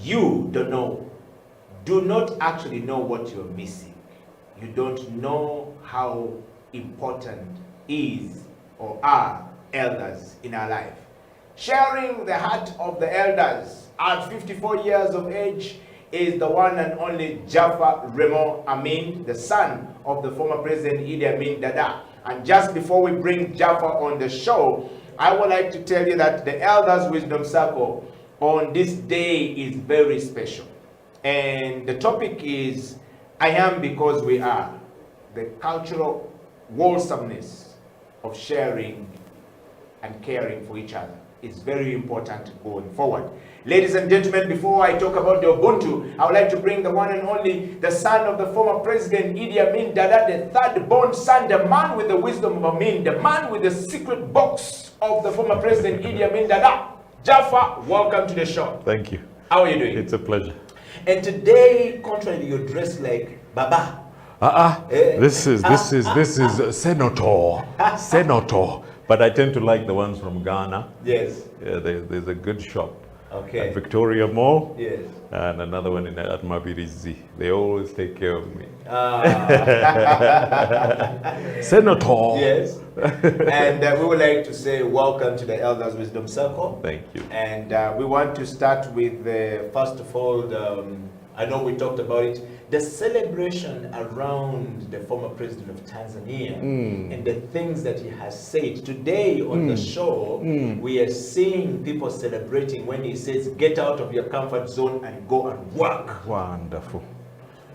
you don't know, do not actually know what you're missing. You don't know how important is or are elders in our life. Sharing the heart of the elders at 54 years of age is the one and only Jaffa Remo Amin, the son of the former President Idi Amin Dada. And just before we bring Jaffa on the show, I would like to tell you that the Elders Wisdom Circle on this day is very special. And the topic is, I am because we are. The cultural wholesomeness of sharing and caring for each other is very important going forward. Ladies and gentlemen, before I talk about the Ubuntu, I would like to bring the one and only, the son of the former President Idi Amin Dada, the third born son, the man with the wisdom of Amin, the man with the secret box of the former President Idi Amin Dada. Jaffa, welcome to the show. Thank you. How are you doing? It's a pleasure. And today, contrary, you're dressed like Baba. This is Senator. Senator. But I tend to like the ones from Ghana. Yes. Yeah, there's a good shop. Okay. At Victoria Mall. Yes. And another one at Mabirizi. They always take care of me. Senator. Yes. And we would like to say welcome to the Elders Wisdom Circle. Thank you. And we want to start with, first of all, I know we talked about it, the celebration around the former president of Tanzania and the things that he has said. Today on the show, we are seeing people celebrating when he says, get out of your comfort zone and go and work. Wonderful.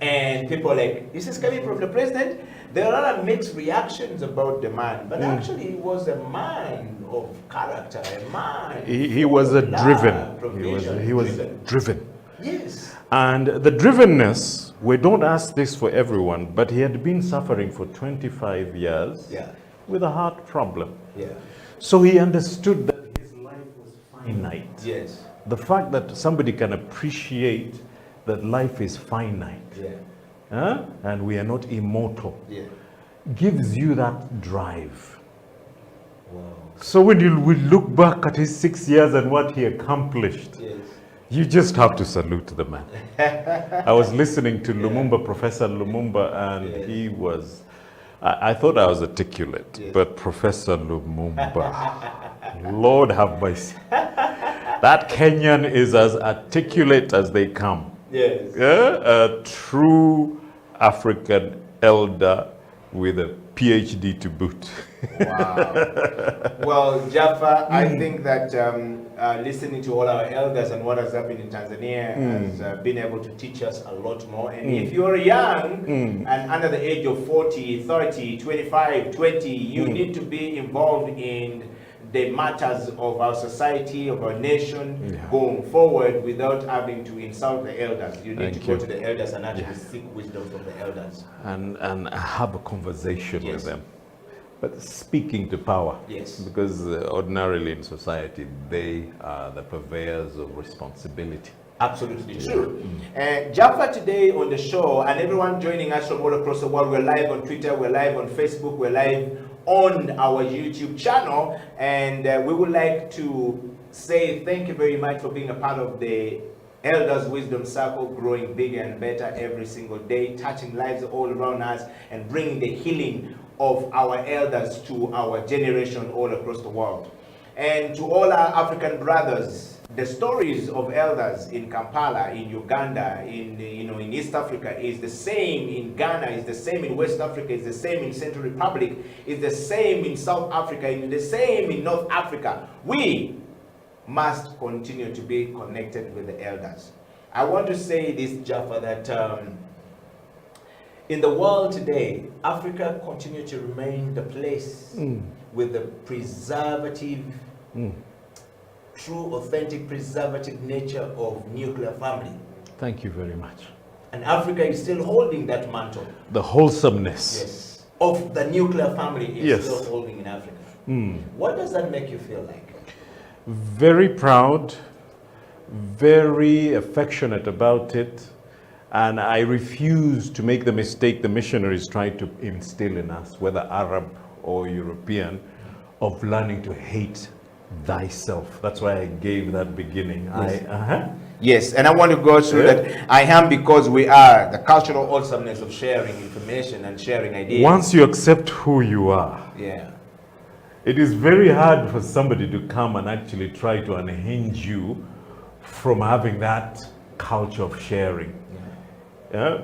And people are like, this is coming from the president. There are a lot of mixed reactions about the man, but actually he was a man of character, a man. He was a driven. He was driven. Yes. And the drivenness, we don't ask this for everyone, but he had been suffering for 25 years with a heart problem. Yeah. So he understood that his life was finite. Yes. The fact that somebody can appreciate that life is finite, and we are not immortal, gives you that drive. Wow. So when you look back at his 6 years and what he accomplished, you just have to salute the man. I was listening to Lumumba, Professor Lumumba, and he was, I thought I was articulate, but Professor Lumumba, Lord have mercy. That Kenyan is as articulate as they come. Yes. A true African elder with a PhD to boot. Wow. Well, Jaffa, I think that listening to all our elders and what has happened in Tanzania has been able to teach us a lot more. And if you're young and under the age of 40, 30, 25, 20, you need to be involved in the matters of our society, of our nation, going forward without having to insult the elders. You need to go to the elders and actually seek wisdom from the elders. And have a conversation with them. But speaking to power. Yes. Because ordinarily in society, they are the purveyors of responsibility. Absolutely true. Jaffa today on the show, and everyone joining us from all across the world, we're live on Twitter, we're live on Facebook, we're live on our YouTube channel, and we would like to say thank you very much for being a part of the Elders Wisdom Circle, growing bigger and better every single day, touching lives all around us and bringing the healing of our elders to our generation all across the world. And to all our African brothers, the stories of elders in Kampala, in Uganda, in East Africa is the same in Ghana, is the same in West Africa, is the same in Central Republic, is the same in South Africa, is the same in North Africa. We must continue to be connected with the elders. I want to say this, Jaffa, that in the world today, Africa continues to remain the place with the preservative, true, authentic, preservative nature of nuclear family. Thank you very much. And Africa is still holding that mantle. The wholesomeness of the nuclear family is still holding in Africa. What does that make you feel like? Very proud, very affectionate about it, and I refuse to make the mistake the missionaries tried to instill in us, whether Arab or European, of learning to hate thyself. That's why I gave that beginning. Yes, and I want to go through that. I am because we are, the cultural awesomeness of sharing information and sharing ideas. Once you accept who you are, Yeah. it is very hard for somebody to come and actually try to unhinge you from having that culture of sharing. Yeah?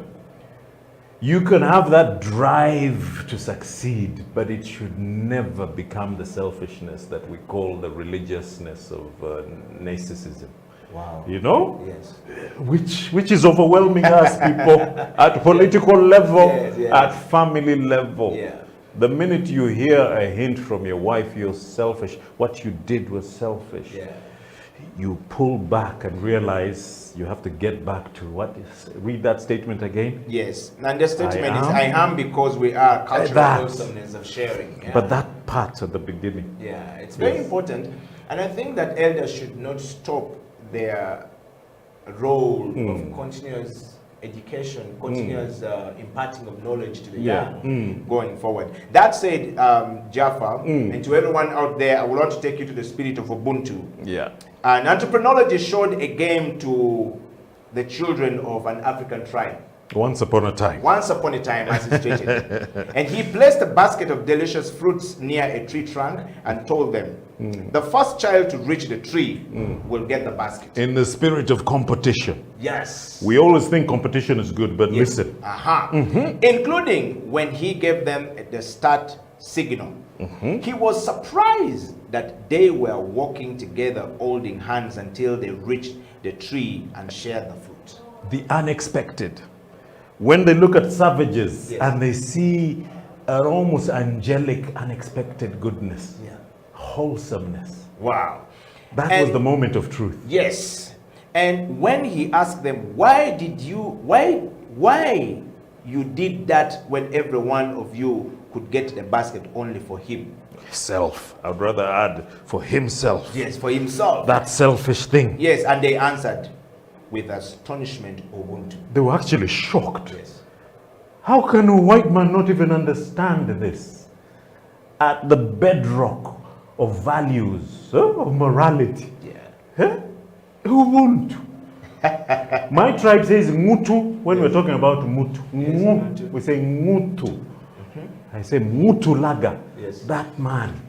You can have that drive to succeed, but it should never become the selfishness that we call the religiousness of narcissism. Wow. You know? Yes. Which is overwhelming us people at political level, Yes, yes. at family level. Yeah. The minute you hear a hint from your wife, you're selfish, what you did was selfish. Yeah. You pull back and realize you have to get back to what is, read that statement again. Yes, and the statement is, I am because we are cultural awesomeness of sharing. Yeah. But that part at the beginning. Yeah, it's very important. And I think that elders should not stop their role of continuous education, continuous imparting of knowledge to the young going forward. That said, Jaffa, and to everyone out there, I would want to take you to the spirit of Ubuntu. Yeah. An anthropologist showed a game to the children of an African tribe. Once upon a time. Once upon a time, as he stated. And he placed a basket of delicious fruits near a tree trunk and told them, the first child to reach the tree will get the basket. In the spirit of competition. Yes. We always think competition is good, but listen. Including when he gave them the start signal. He was surprised that they were walking together holding hands until they reached the tree and shared the fruit. The unexpected. When they look at savages and they see an almost angelic, unexpected goodness, wholesomeness. Wow. That was the moment of truth. Yes. And when he asked them, why you did that when every one of you could get the basket only for him? Self. I'd rather add for himself. Yes, for himself. That selfish thing. Yes, and they answered with astonishment, Ubuntu. They were actually shocked. Yes. How can a white man not even understand this? At the bedrock of values, of morality. Yeah. Ubuntu. My tribe says Mutu when we're talking about Mutu. Yes, we say Mutu. I say Mutu Laga. Yes. That man.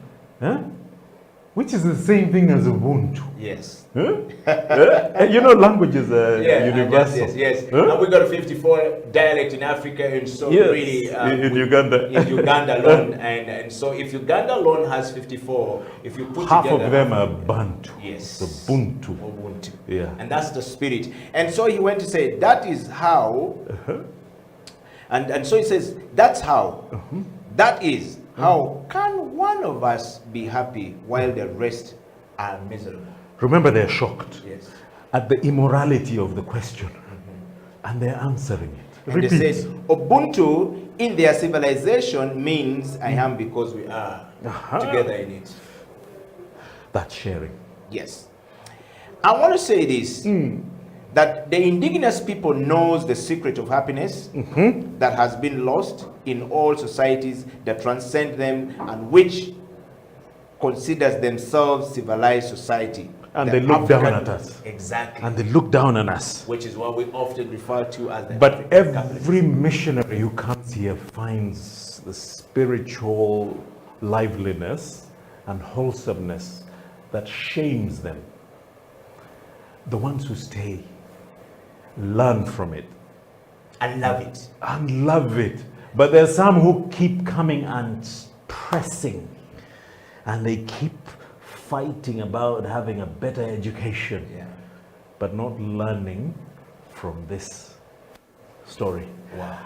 Which is the same thing as Ubuntu. Yes. You know, language is universal. Yes. And we got a 54 dialect in Africa, and so really in Uganda. In Uganda alone, and so if Uganda alone has 54, if you put half together, of them are Bantu. Yes. The Buntu. Ubuntu. Yeah. And that's the spirit. And so he went to say, that is how. And so he says, that's how. That is how can one of us be happy while the rest are miserable? Remember, they're shocked at the immorality of the question, and they're answering it. And they says, Ubuntu in their civilization means I am because we are together in it. That's sharing. Yes. I want to say this, that the indigenous people knows the secret of happiness that has been lost in all societies that transcend them and which considers themselves civilized society. And they look down at us. Exactly. And they look down on us. Which is what we often refer to as the But every missionary who comes here finds the spiritual liveliness and wholesomeness that shames them. The ones who stay learn from it. And love it. And love it. But there's some who keep coming and pressing. And they keep fighting about having a better education. But not learning from this story. Wow.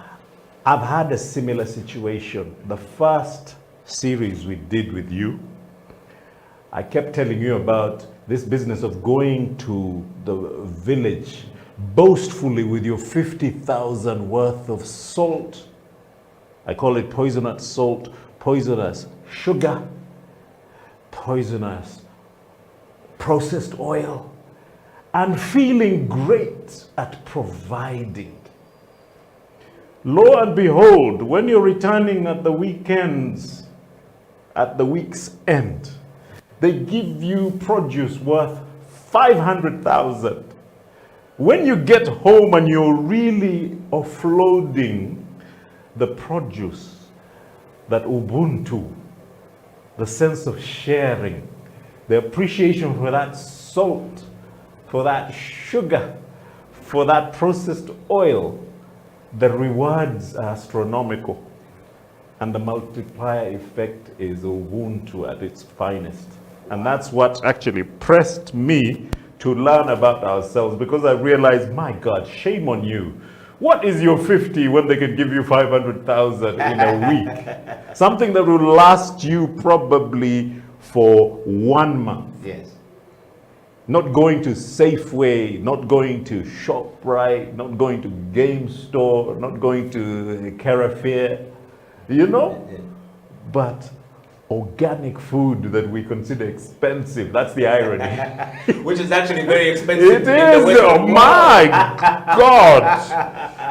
I've had a similar situation. The first series we did with you, I kept telling you about this business of going to the village boastfully with your 50,000 worth of salt. I call it poisonous salt, poisonous sugar, poisonous processed oil, and feeling great at providing. Lo and behold, when you're returning at the weekends, at the week's end, they give you produce worth 500,000. when you get home and you're really offloading the produce, that Ubuntu, the sense of sharing, the appreciation for that salt, for that sugar, for that processed oil, the rewards are astronomical. And the multiplier effect is Ubuntu at its finest. And that's what actually pressed me to learn about ourselves, because I realized, my God, shame on you. What is your 50 when they can give you 500,000 in a week? Something that will last you probably for 1 month. Yes. Not going to Safeway, not going to ShopRite, not going to Game Store, not going to Carrefour, you know? But organic food that we consider expensive, that's the irony. Which is actually very expensive. It is, oh my God.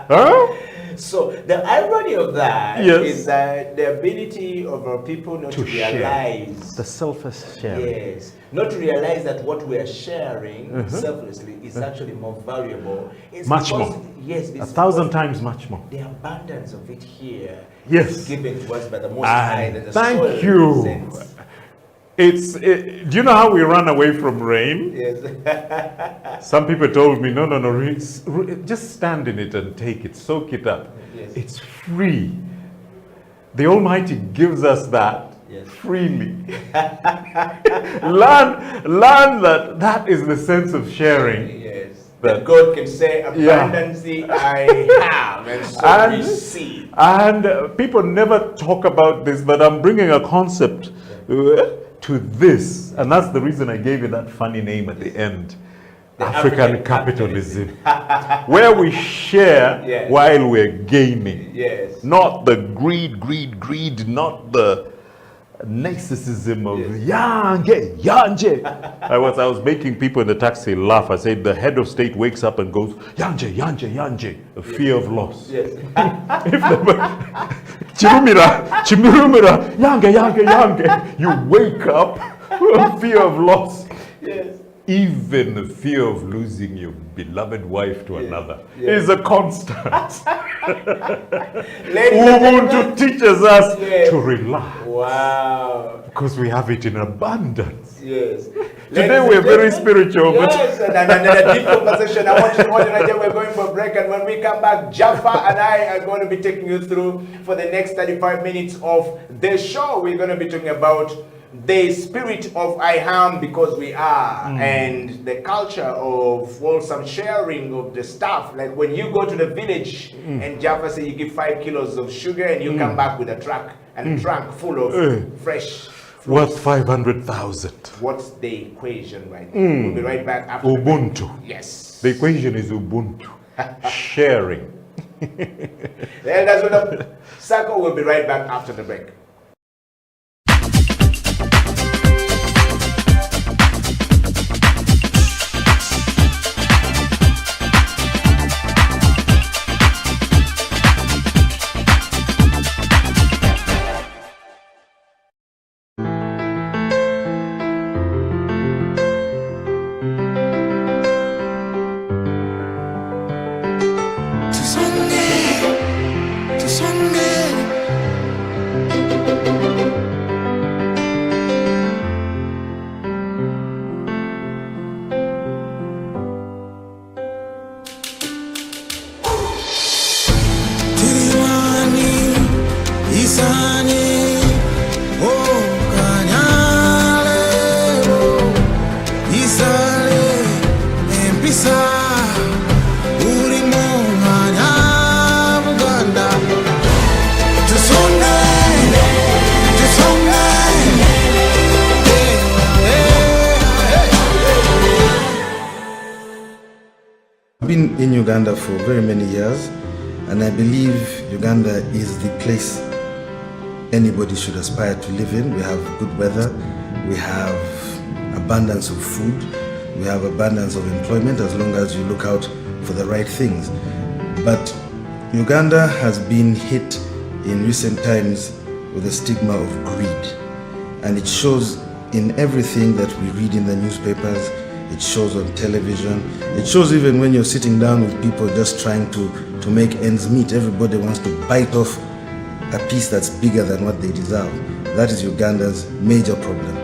Huh? So the irony of that Yes. is that the ability of our people not to realize the selfless sharing. Yes, not to realize that what we are sharing selflessly is actually more valuable. It's Much because, more. Yes, 1,000 times much more. the abundance of it here Yes. is given to us by the Most High. That the soil Thank you. represents. Do you know how we run away from rain? Yes. Some people told me, no, just stand in it and take it, soak it up. Yes. It's free. The Almighty gives us that freely. learn that is the sense of sharing. Yes. That God can say, abundantly I have, and so receive. And people never talk about this, but I'm bringing a concept to this, and that's the reason I gave it that funny name at the end. African capitalism, where we share while we're gaining. Yes. Not the greed, not the narcissism of yanje. I was making people in the taxi laugh. I said the head of state wakes up and goes yanje, a fear of loss. Yes. Chimurumira, yange. You wake up a fear of loss. Yes. Even the fear of losing your beloved wife to another is a constant. Ubuntu teaches us to relax. Wow. Because we have it in abundance. Yes. Today we're very spiritual. Yes, and a deep conversation. I want you to hold it right there. We're going for a break, and when we come back, Jaffa and I are going to be taking you through for the next 35 minutes of the show. We're going to be talking about the spirit of I am because we are, and the culture of some sharing of the stuff. Like when you go to the village and Jaffa say you give 5 kilos of sugar and you come back with a truck and a trunk full of fresh fruits. Worth 500,000. What's the equation right there? We'll be right back after Ubuntu. Yes. The equation is Ubuntu. Sharing. The elders with the circle will be right back after the break. I've been in Uganda for very many years, and I believe Uganda is the place anybody should aspire to live in. We have good weather, we have abundance of food, we have abundance of employment as long as you look out for the right things. But Uganda has been hit in recent times with the stigma of greed, and it shows in everything that we read in the newspapers, it shows on television, it shows even when you're sitting down with people just trying to make ends meet. Everybody wants to bite off a piece that's bigger than what they deserve. That is Uganda's major problem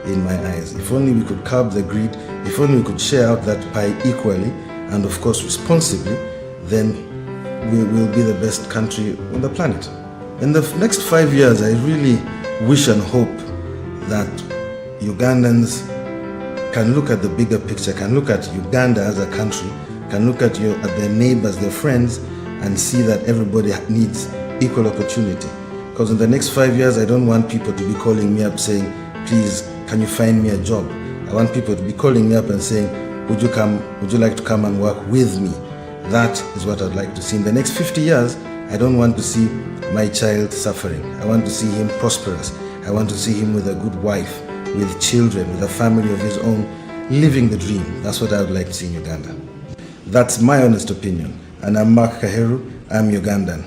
in my eyes. If only we could curb the greed, if only we could share out that pie equally and of course responsibly, then we will be the best country on the planet. In the next 5 years, I really wish and hope that Ugandans can look at the bigger picture, can look at Uganda as a country, can look at their neighbors, their friends, and see that everybody needs equal opportunity. Because in the next 5 years, I don't want people to be calling me up saying, please, can you find me a job? I want people to be calling me up and saying, would you like to come and work with me? That is what I'd like to see. In the next 50 years, I don't want to see my child suffering. I want to see him prosperous. I want to see him with a good wife, with children, with a family of his own, living the dream. That's what I would like to see in Uganda. That's my honest opinion. And I'm Mark Kaheru. I'm Ugandan.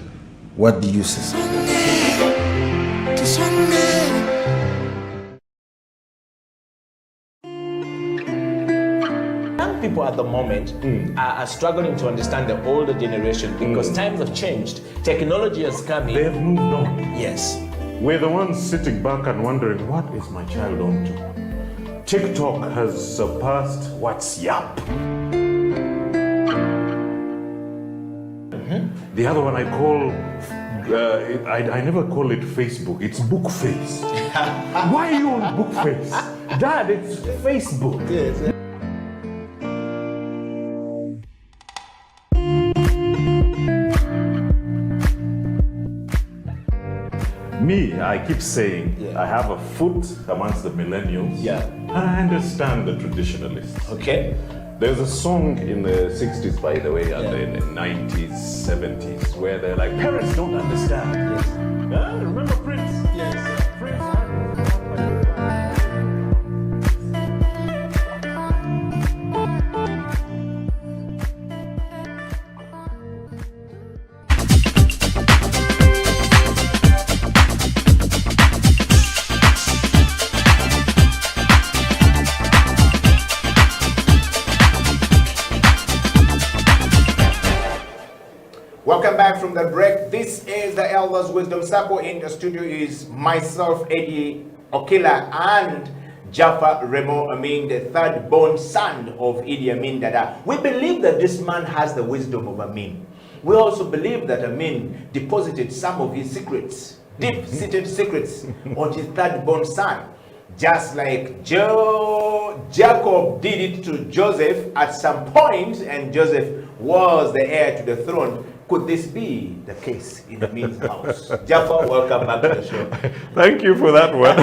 What do you say? Young people at the moment are struggling to understand the older generation because times have changed. Technology has come in. They have moved on. Yes. We're the ones sitting back and wondering, what is my child on to? TikTok has surpassed WhatsApp. The other one I call, I never call it Facebook, it's Bookface. Why are you on Bookface? Dad, it's Facebook. Yes. Me, I keep saying, I have a foot amongst the millennials. Yeah. And I understand the traditionalists. Okay. There's a song in the 60s, by the way, and in the 90s, 70s, where they're like, parents don't understand. Yes. Remember Prince? Yes. Prince. Welcome back from the break. This is the Elders Wisdom Circle. In the studio is myself, Eddie Okila, and Jaffa Remo Amin, the third born son of Idi Amin Dada. We believe that this man has the wisdom of Amin. We also believe that Amin deposited some of his secrets, deep-seated secrets, on his third born son. Just like Jacob did it to Joseph at some point, and Joseph was the heir to the throne. Could this be the case in Amin's house? Jaffa, welcome back to the show. Thank you for that one.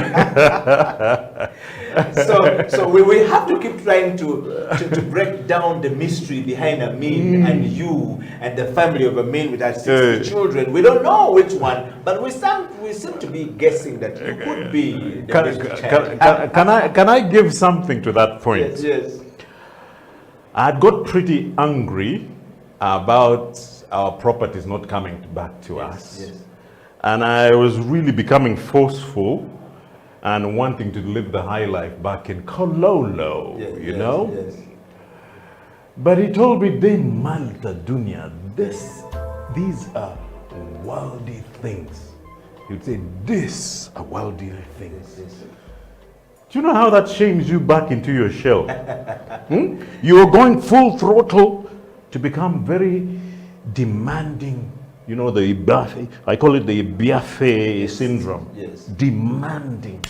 So we have to keep trying to break down the mystery behind Amin and you and the family of Amin with our 60 children. We don't know which one, but we seem to be guessing that you could be the Can I give something to that point? Yes, yes. I got pretty angry about our properties not coming back to us. Yes. And I was really becoming forceful and wanting to live the high life back in Kololo, you know? Yes. But he told me, De Malta Dunya, these are worldly things. He would say, this are worldly things. Yes. Do you know how that shames you back into your shell? You're going full throttle to become very demanding. You know, I call it the Biaffe syndrome. Yes. Demanding.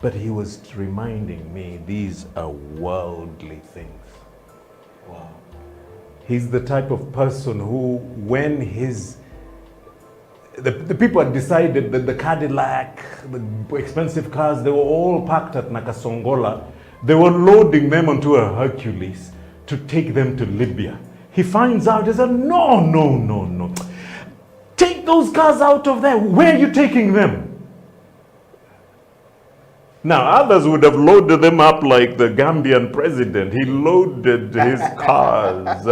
But he was reminding me, these are worldly things. Wow. He's the type of person who, when the people had decided that the Cadillac, the expensive cars, they were all packed at Nakasongola. They were loading them onto a Hercules to take them to Libya. He finds out, he said, no. Take those cars out of there. Where are you taking them? Now, others would have loaded them up like the Gambian president. He loaded his cars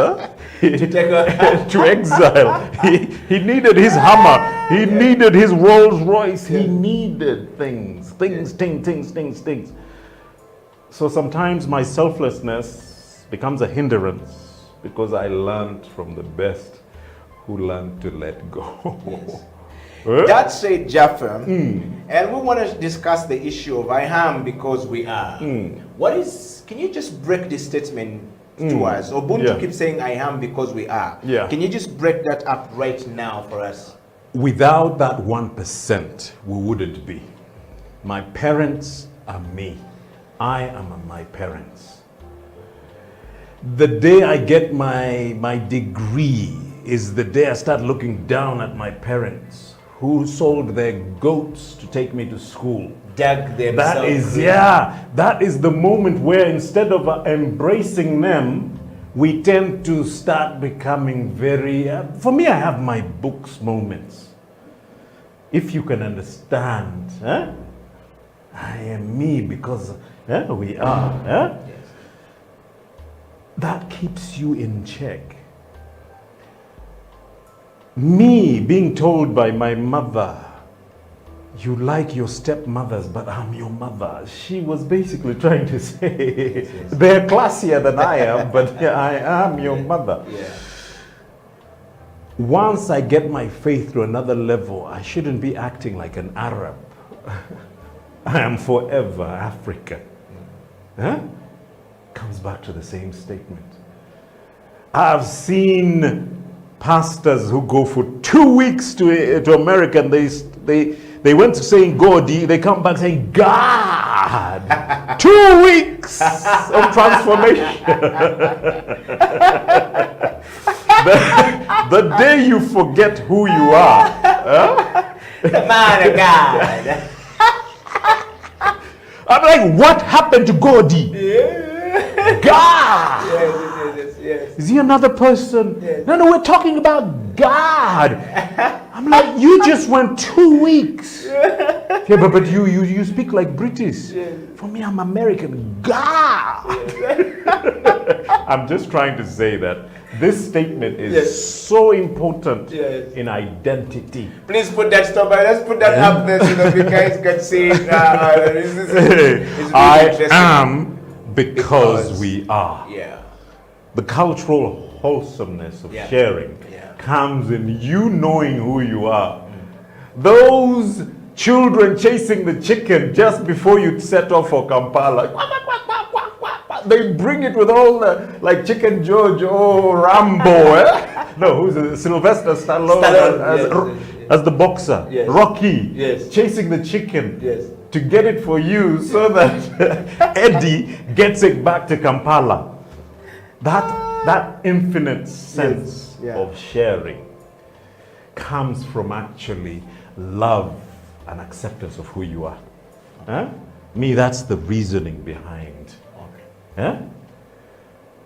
to exile. He needed his Hummer. He needed his Rolls Royce. He needed things. So sometimes my selflessness becomes a hindrance because I learned from the best who learned to let go. Yes. Huh? That's it, Jaffa. And we want to discuss the issue of I am because we are. What is, can you just break this statement to us? Ubuntu keeps saying I am because we are. Yeah. Can you just break that up right now for us? Without that 1%, we wouldn't be. My parents are me. I am my parents. The day I get my degree is the day I start looking down at my parents who sold their goats to take me to school. Dug themselves. That is, yeah, that is the moment where instead of embracing them, we tend to start becoming very, for me, I have my books moments. If you can understand, I am me because we are. Yes. That keeps you in check. Me being told by my mother, you like your stepmothers, but I'm your mother. She was basically trying to say, they're classier than I am, but I am your mother. Yeah. Once I get my faith to another level, I shouldn't be acting like an Arab. I am forever African. Comes back to the same statement. I've seen pastors who go for 2 weeks to America and they went to saying God, they come back saying God. 2 weeks of transformation. the day you forget who you are. The man of God. I'm like, what happened to Godi? God! Yes. Is he another person? Yes. No, we're talking about God. I'm like, you just went 2 weeks. Yeah, but you speak like British. Yes. For me, I'm American. God! Yes. I'm just trying to say that this statement is so important in identity. Please put that stop. Let's put that up there so that you guys can see it. It's I am because we are. Yeah. The cultural wholesomeness of sharing comes in you knowing who you are. Those children chasing the chicken just before you set off for Kampala, they bring it with all the, like Chicken George or Rambo. No, who's it? Sylvester Stallone as the boxer. Yes. Rocky chasing the chicken to get it for you so that Eddie gets it back to Kampala. That infinite sense of sharing comes from actually love and acceptance of who you are. Me, that's the reasoning behind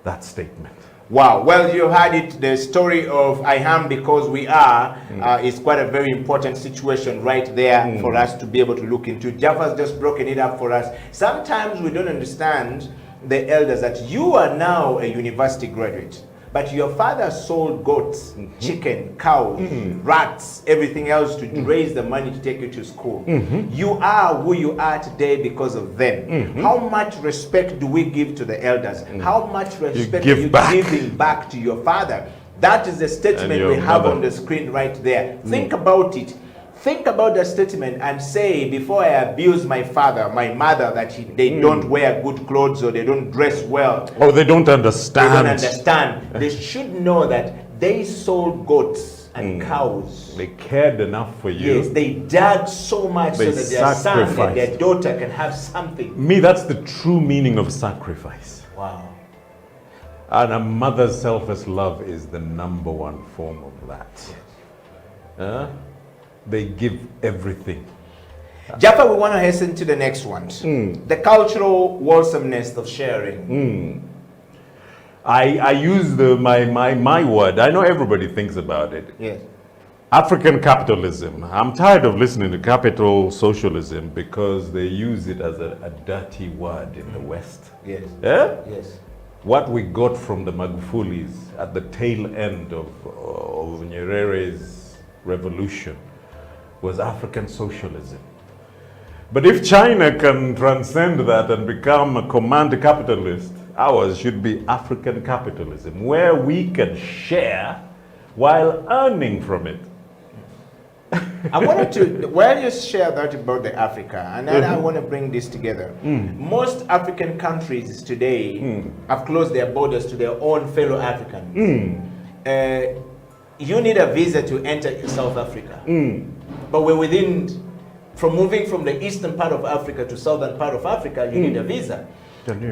that statement. Wow. Well, you had it. The story of I am because we are is quite a very important situation right there for us to be able to look into. Jaffa's just broken it up for us. Sometimes we don't understand the elders that you are now a university graduate, but your father sold goats, chicken, cows, rats, everything else to raise the money to take you to school. You are who you are today because of them. How much respect do we give to the elders? How much respect are you giving back to your father? That is the statement we have on the screen right there. Think about it. Think about the statement and say, before I abuse my father, my mother, that they don't wear good clothes or they don't dress well. Or they don't understand. They don't understand. They should know that they sold goats and cows. They cared enough for you. Yes, they dug so much so that their son and their daughter can have something. Me, that's the true meaning of sacrifice. Wow. And a mother's selfless love is the #1 form of that. They give everything. Jaffa, we want to hasten to the next one. The cultural wholesomeness of sharing. I use my word. I know everybody thinks about it. Yes. African capitalism. I'm tired of listening to capital socialism because they use it as a dirty word in the West. Yes. Yes. What we got from the Magufulis at the tail end of Nyerere's revolution was African socialism. But if China can transcend that and become a command capitalist, ours should be African capitalism, where we can share while earning from it. I wanted to, while you share that about the Africa, and then I want to bring this together. Most African countries today have closed their borders to their own fellow Africans. You need a visa to enter South Africa. But we're within, from moving from the eastern part of Africa to southern part of Africa, you need a visa.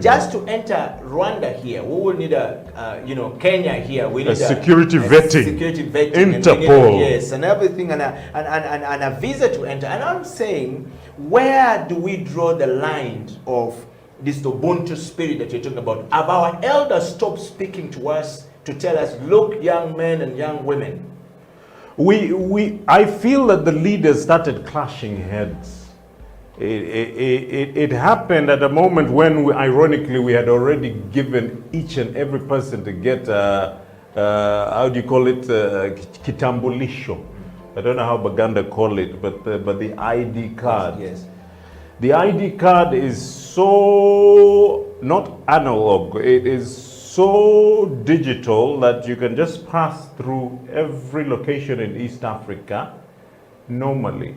Just to enter Rwanda here, we will need a, Kenya here. We need a security vetting. Security vetting. Interpol. And yes, and everything, and a visa to enter. And I'm saying, where do we draw the line of this Ubuntu spirit that you're talking about? Have our elders stopped speaking to us to tell us, look, young men and young women? I feel that the leaders started clashing heads. It happened at a moment when, ironically, we had already given each and every person to get, how do you call it, kitambulisho. I don't know how Baganda call it, but the ID card. Yes. The ID card is so, not analog, it is so digital that you can just pass through every location in East Africa normally.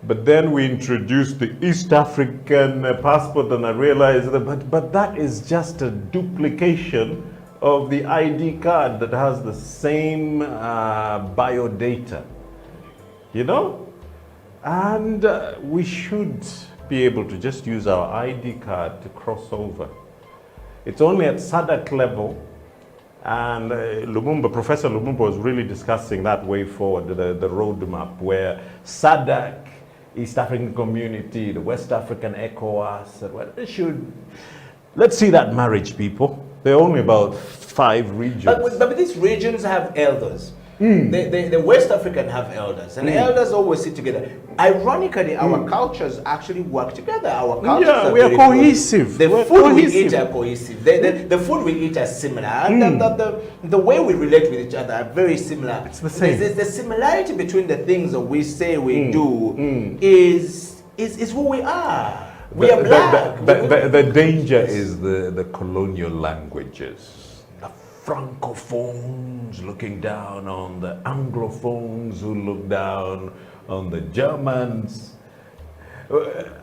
But then we introduced the East African passport, and I realized that, but that is just a duplication of the ID card that has the same biodata, And we should be able to just use our ID card to cross over. It's only at SADC level, and Professor Lumumba was really discussing that way forward, the roadmap, where SADC, East African Community, the West African ECOWAS, let's see that marriage, people. There are only about 5 regions. But these regions have elders. The West African have elders, and elders always sit together. Ironically, our cultures actually work together. Our cultures are we are cohesive. The food we eat are cohesive. The food we eat are similar, and the way we relate with each other are very similar. It's the same. The similarity between the things that we say we do is who we are. We are black. The danger is the colonial languages. Francophones looking down on the Anglophones who look down on the Germans.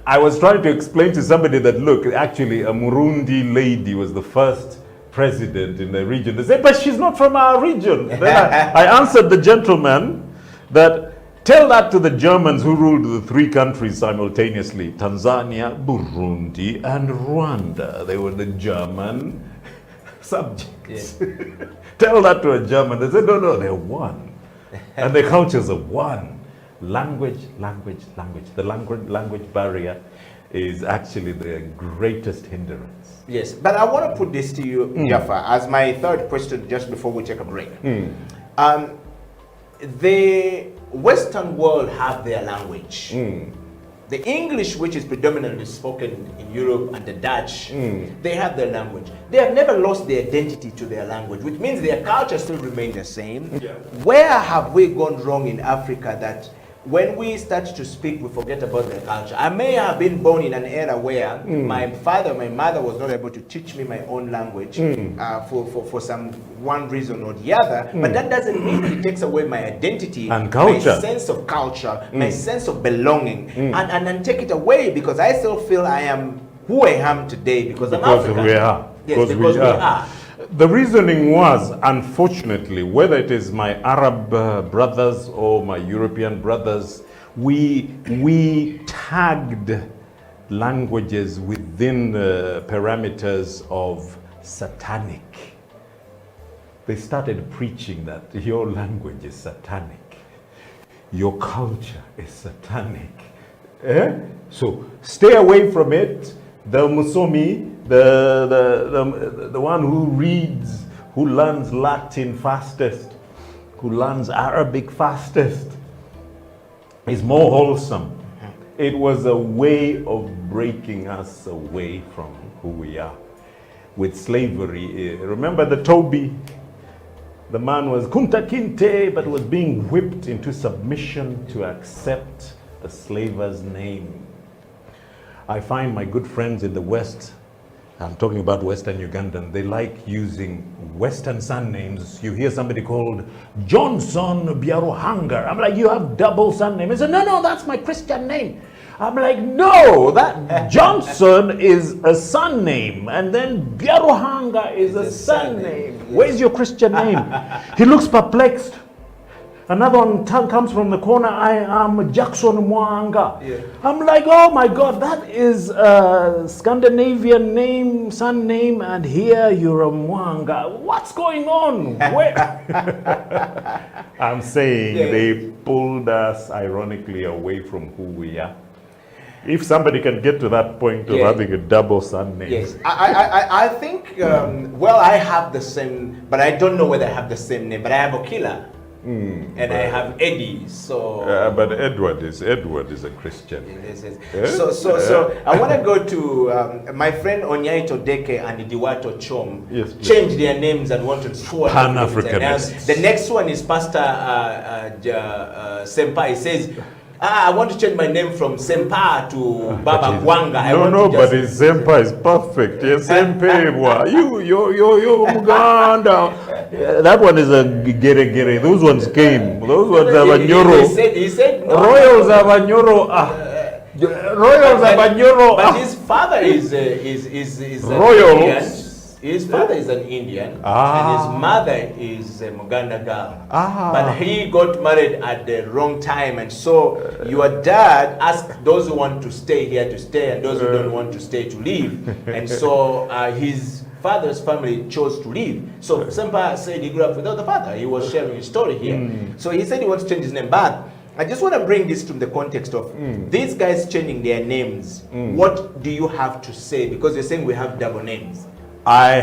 I was trying to explain to somebody that, look, actually a Murundi lady was the first president in the region. They said, but she's not from our region. Then I answered the gentleman that, tell that to the Germans who ruled the 3 countries simultaneously, Tanzania, Burundi, and Rwanda. They were the German subjects. Yes. Tell that to a German. They said, no, they're one. And their cultures are one. Language. The language barrier is actually the greatest hindrance. Yes, but I want to put this to you, Jaffa, as my third question just before we take a break. The Western world have their language. The English, which is predominantly spoken in Europe, and the Dutch, they have their language. They have never lost their identity to their language, which means their culture still remains the same. Yeah. Where have we gone wrong in Africa that when we start to speak, we forget about their culture? I may have been born in an era where my father, my mother was not able to teach me my own language for some one reason or the other, but that doesn't mean that it takes away my identity and culture, my sense of culture, my sense of belonging, and take it away, because I still feel I am who I am today because I'm African. We are. Yes, because we are. The reasoning was, unfortunately, whether it is my Arab brothers or my European brothers, we tagged languages within the parameters of satanic. They started preaching that your language is satanic, your culture is satanic. So stay away from it. The Musomi, the one who reads, who learns Latin fastest, who learns Arabic fastest, is more wholesome. It was a way of breaking us away from who we are. With slavery, remember the Toby? The man was Kunta Kinte, but was being whipped into submission to accept a slaver's name. I find my good friends in the West, I'm talking about Western Ugandan, they like using Western son names. You hear somebody called Johnson Biaruhanga. I'm like, you have double son name. They say, no, that's my Christian name. I'm like, no, that Johnson is a son name, and then Biaruhanga is a son name. Yes. Where's your Christian name? He looks perplexed. Another one comes from the corner, I am Jackson Mwanga. Yeah. I'm like, oh my God, that is a Scandinavian name, son name, and here you're a Mwanga. What's going on? Where? I'm saying they pulled us, ironically, away from who we are. If somebody can get to that point of having a double son name. Yes, I think, well, I have the same, but I don't know whether I have the same name, but I have Okila. And I have Eddie, so... but Edward is a Christian. Yes. So I want to go to my friend Onyaito Deke and Idiwato Chom. Yes, change their names and want to show Pan-Africanists. The next one is Pastor Senpai. He says, I want to change my name from Sempa to Baba Gwanga. But his Sempa is perfect. Yes, Sempa. You Uganda. That one is a gere. Those ones came. Those ones are Banyoro. He said no. Royals are Banyoro. Royals are Banyoro. But his father is Royals. His father is an Indian, and his mother is a Uganda girl. But he got married at the wrong time, and so your dad asked those who want to stay here to stay, and those who don't want to stay to leave. And so his father's family chose to leave. So Sempa said he grew up without the father. He was sharing his story here. So he said he wants to change his name. But I just want to bring this to the context of these guys changing their names. What do you have to say? Because you're saying we have double names. I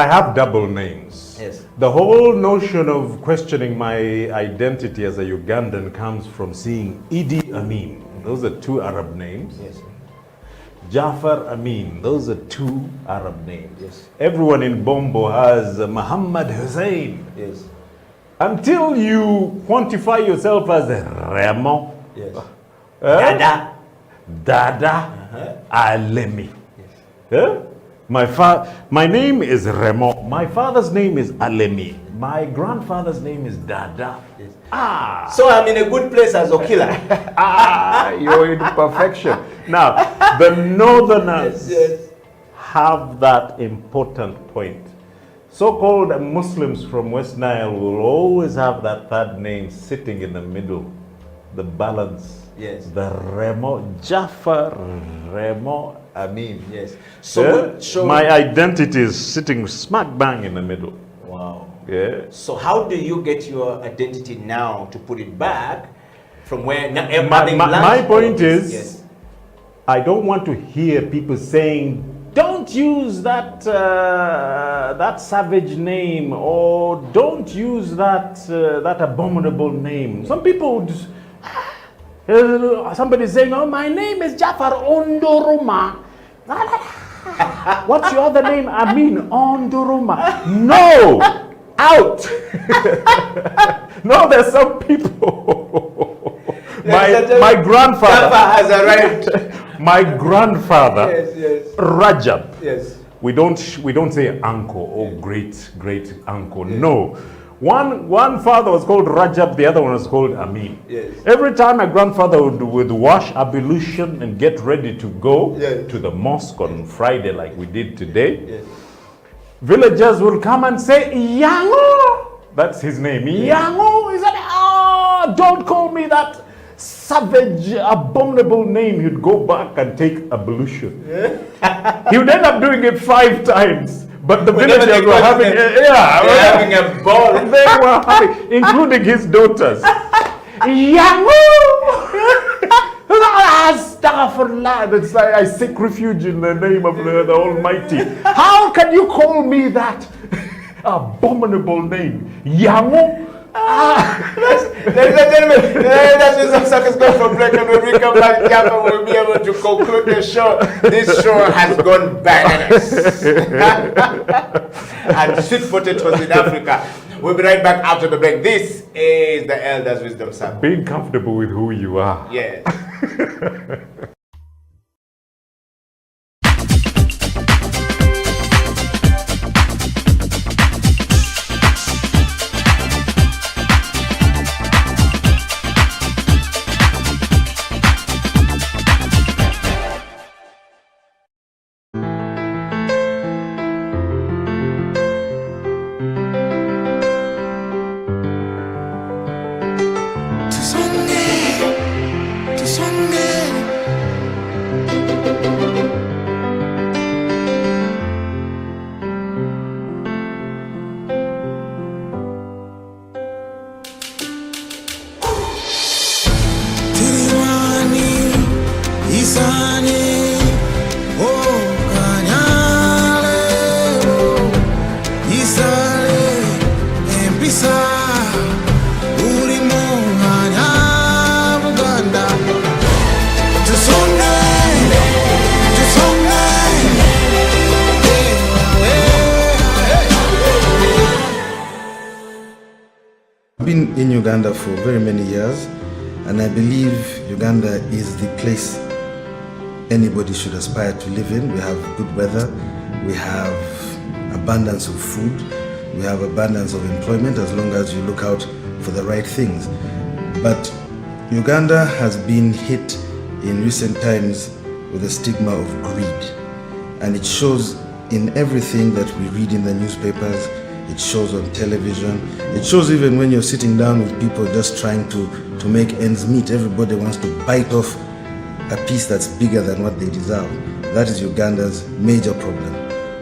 have double names. Yes. The whole notion of questioning my identity as a Ugandan comes from seeing Idi Amin. Those are two Arab names. Yes. Jafar Amin. Those are two Arab names. Yes. Everyone in Bombo has Muhammad Hussein. Yes. Until you quantify yourself as Remo. Yes. Dada. Alemi. Yes. My name is Remo. My father's name is Alemi. My grandfather's name is Dada. Yes. So I'm in a good place as Okila. You're in perfection. Now, the Northerners have that important point. So-called Muslims from West Nile will always have that third name sitting in the middle, the balance. Yes. The Remo, Jafar Remo Amin. Yes. So my identity is sitting smack bang in the middle. Wow. Yeah. So how do you get your identity now to put it back from where? My point is, I don't want to hear people saying, "Don't use that that savage name," or "Don't use that that abominable name." Some people would. Somebody's saying, "Oh, my name is Jafar Ondoruma." What's your other name? Amin Ondoruma. No, out. No, there's some people. My grandfather has arrived. My grandfather, Rajab. Yes. We don't say uncle or great uncle. No. One father was called Rajab, the other one was called Amin. Yes. Every time my grandfather would wash ablution and get ready to go to the mosque on Friday like we did today, villagers will come and say, Yango! That's his name. Yango! He said, don't call me that savage, abominable name. He'd go back and take ablution. He would end up doing it 5 times. But the villagers were having, having a ball. They were having, including his daughters. Yango! Astaghfirullah. It's like I seek refuge in the name of the Almighty. How can you call me that abominable name? Yango? Ladies and gentlemen, that's Mr. Suckers going for break, and when we come back, Kappa will be able to conclude the show. This show has gone bananas. And sweet potatoes in Africa. We'll be right back after the break. This is the Elders Wisdom Circle. Being comfortable with who you are. Yes. I've been in Uganda for very many years, and I believe Uganda is the place anybody should aspire to live in. We have good weather, we have abundance of food, we have abundance of employment as long as you look out for the right things. But Uganda has been hit in recent times with the stigma of greed, and it shows in everything that we read in the newspapers. It shows on television. It shows even when you're sitting down with people just trying to make ends meet. Everybody wants to bite off a piece that's bigger than what they deserve. That is Uganda's major problem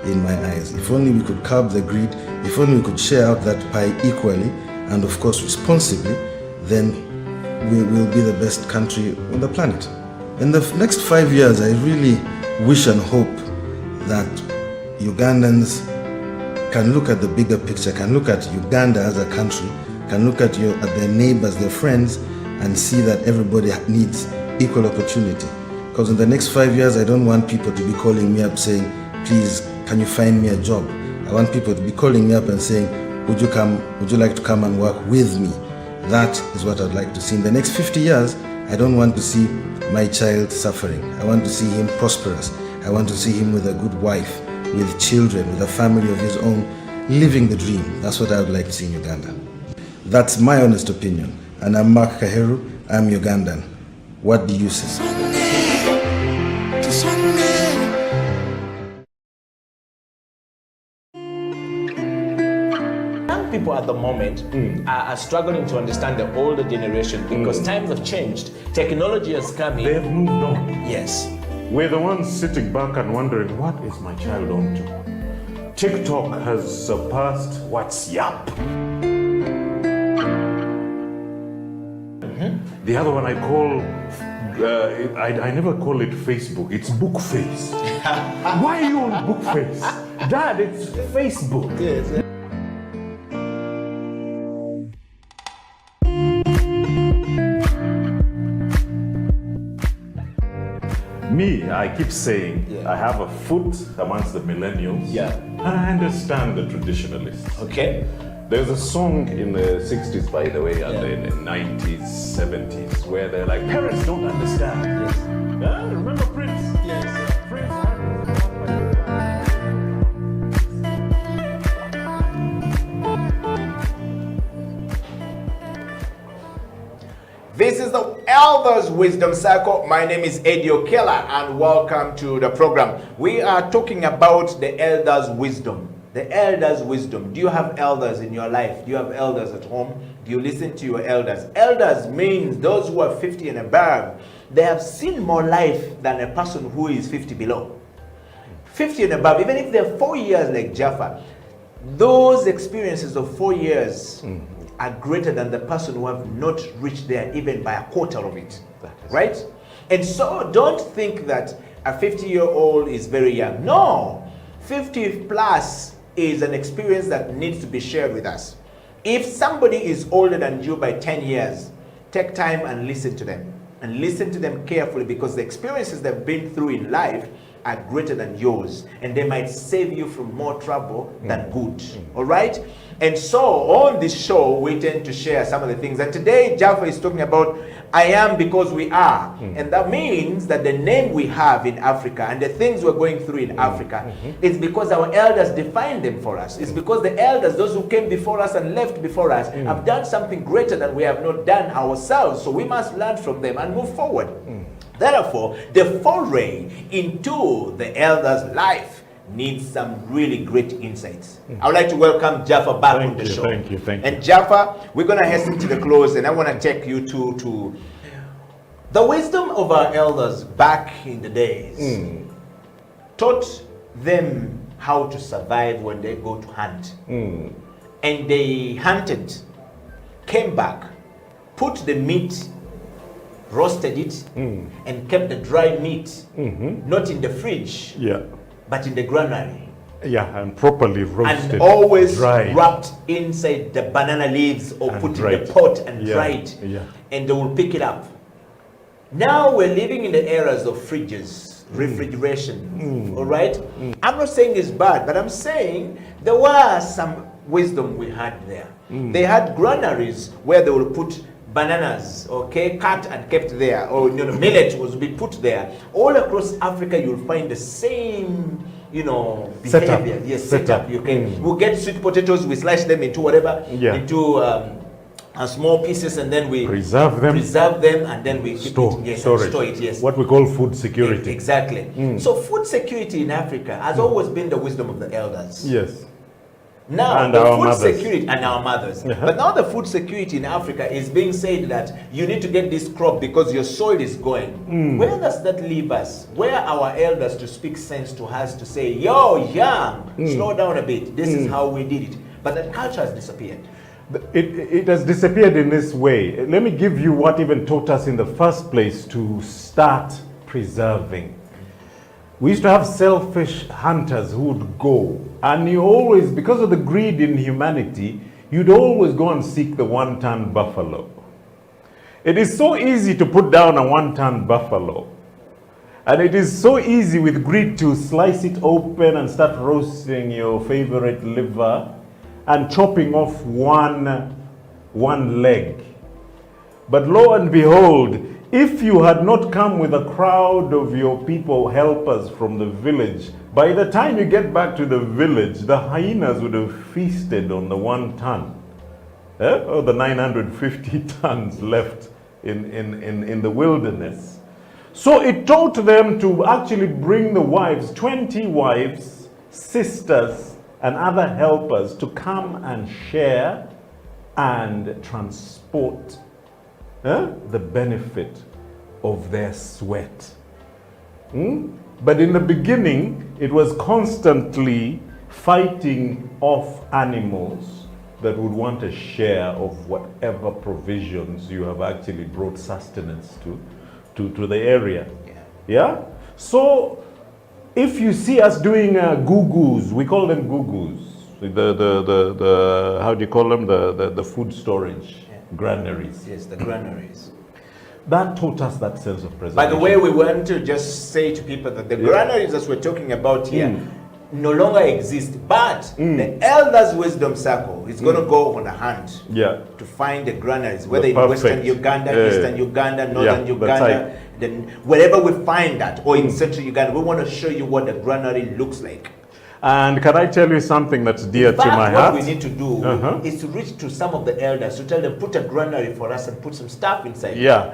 in my eyes. If only we could curb the greed, if only we could share out that pie equally and of course responsibly, then we will be the best country on the planet. In the next 5 years, I really wish and hope that Ugandans can look at the bigger picture, can look at Uganda as a country, can look at their neighbors, their friends, and see that everybody needs equal opportunity. Because in the next 5 years, I don't want people to be calling me up saying, please, can you find me a job? I want people to be calling me up and saying, would you like to come and work with me? That is what I'd like to see. In the next 50 years, I don't want to see my child suffering. I want to see him prosperous. I want to see him with a good wife, with children, with a family of his own, living the dream. That's what I would like to see in Uganda. That's my honest opinion. And I'm Mark Kaheru, I'm Ugandan. What do you say? Young people at the moment are struggling to understand the older generation because times have changed. Technology has come in. They've moved on. Yes. We're the ones sitting back and wondering, what is my child on to? TikTok has surpassed WhatsApp. The other one I call, I never call it Facebook, it's Bookface. Why are you on Bookface? Dad, it's Facebook. Yes. Me, I keep saying, I have a foot amongst the millennials. Yeah. And I understand the traditionalists. Okay. There's a song in the 60s, by the way, and in the 90s, 70s, where they're like, parents don't understand. Yes. Remember Prince? Yes. Prince. This is the Elders Wisdom Circle. My name is Eddie Okela and welcome to the program. We are talking about the Elders Wisdom. The Elders Wisdom. Do you have elders in your life? Do you have elders at home? Do you listen to your elders? Elders means those who are 50 and above. They have seen more life than a person who is 50 below. 50 and above, even if they're 4 years like Jaffa, those experiences of 4 years are greater than the person who have not reached there even by a quarter of it, right? And so don't think that a 50-year-old is very young. No, 50 plus is an experience that needs to be shared with us. If somebody is older than you by 10 years, take time and listen to them. And listen to them carefully because the experiences they've been through in life are greater than yours, and they might save you from more trouble than good. All right? And so on this show, we tend to share some of the things. And today, Jaffa is talking about I am because we are. And that means that the name we have in Africa and the things we're going through in Africa is because our elders defined them for us. It's because the elders, those who came before us and left before us, have done something greater than we have not done ourselves. So we must learn from them and move forward. Therefore, the foray into the elders' life needs some really great insights. I would like to welcome Jaffa back on the show. Thank you. And Jaffa, we're going to hasten to the close, and I want to take you to the wisdom of our elders back in the days. Taught them how to survive when they go to hunt. And they hunted, came back, put the meat, roasted it, and kept the dry meat, not in the fridge, but in the granary. Yeah, and properly roasted. And always dried. wrapped inside the banana leaves or And put dried. in the pot and dried. Yeah. And they will pick it up. Now we're living in the eras of fridges, refrigeration, all right? I'm not saying it's bad, but I'm saying there was some wisdom we had there. They had granaries where they will put bananas, okay, cut and kept there, or millet was be put there. All across Africa, you'll find the same, Setup. behavior. Yes, Setup. You can. We'll get sweet potatoes, we slice them into whatever, into small pieces, and then we preserve them, and then we keep store, it, yes, storage. and store it. Yes, what we call food security. Exactly. So food security in Africa has always been the wisdom of the elders. Yes. Now, And the our food mothers. security, and our mothers. But now the food security in Africa is being said that you need to get this crop because your soil is going. Where does that leave us? Where are our elders to speak sense to us to say, yo, young, slow down a bit. This is how we did it. But that culture has disappeared. It has disappeared in this way. Let me give you what even taught us in the first place to start preserving. We used to have selfish hunters who would go, and you always, because of the greed in humanity, you'd always go and seek the one-ton buffalo. It is so easy to put down a one-ton buffalo, and it is so easy with greed to slice it open and start roasting your favorite liver and chopping off one leg. But lo and behold, if you had not come with a crowd of your people, helpers from the village, by the time you get back to the village, the hyenas would have feasted on the 1 ton, or the 950 tons left in the wilderness. So it taught them to actually bring the wives, 20 wives, sisters, and other helpers to come and share and transport the benefit of their sweat. But in the beginning, it was constantly fighting off animals that would want a share of whatever provisions you have actually brought sustenance to the area. Yeah? So if you see us doing gugus, we call them gugus. The how do you call them? The food storage granaries. Yes, the granaries. That taught us that sense of preservation. By the way, we want to just say to people that the granaries that we're talking about here no longer exist, but the elders' wisdom circle is going to go on a hunt to find the granaries, whether in Western Uganda, Eastern Uganda, Northern Uganda, then wherever we find that, or in Central Uganda, we want to show you what the granary looks like. And can I tell you something that's dear to my heart? What we need to do is to reach to some of the elders to tell them, put a granary for us and put some stuff inside. Yeah.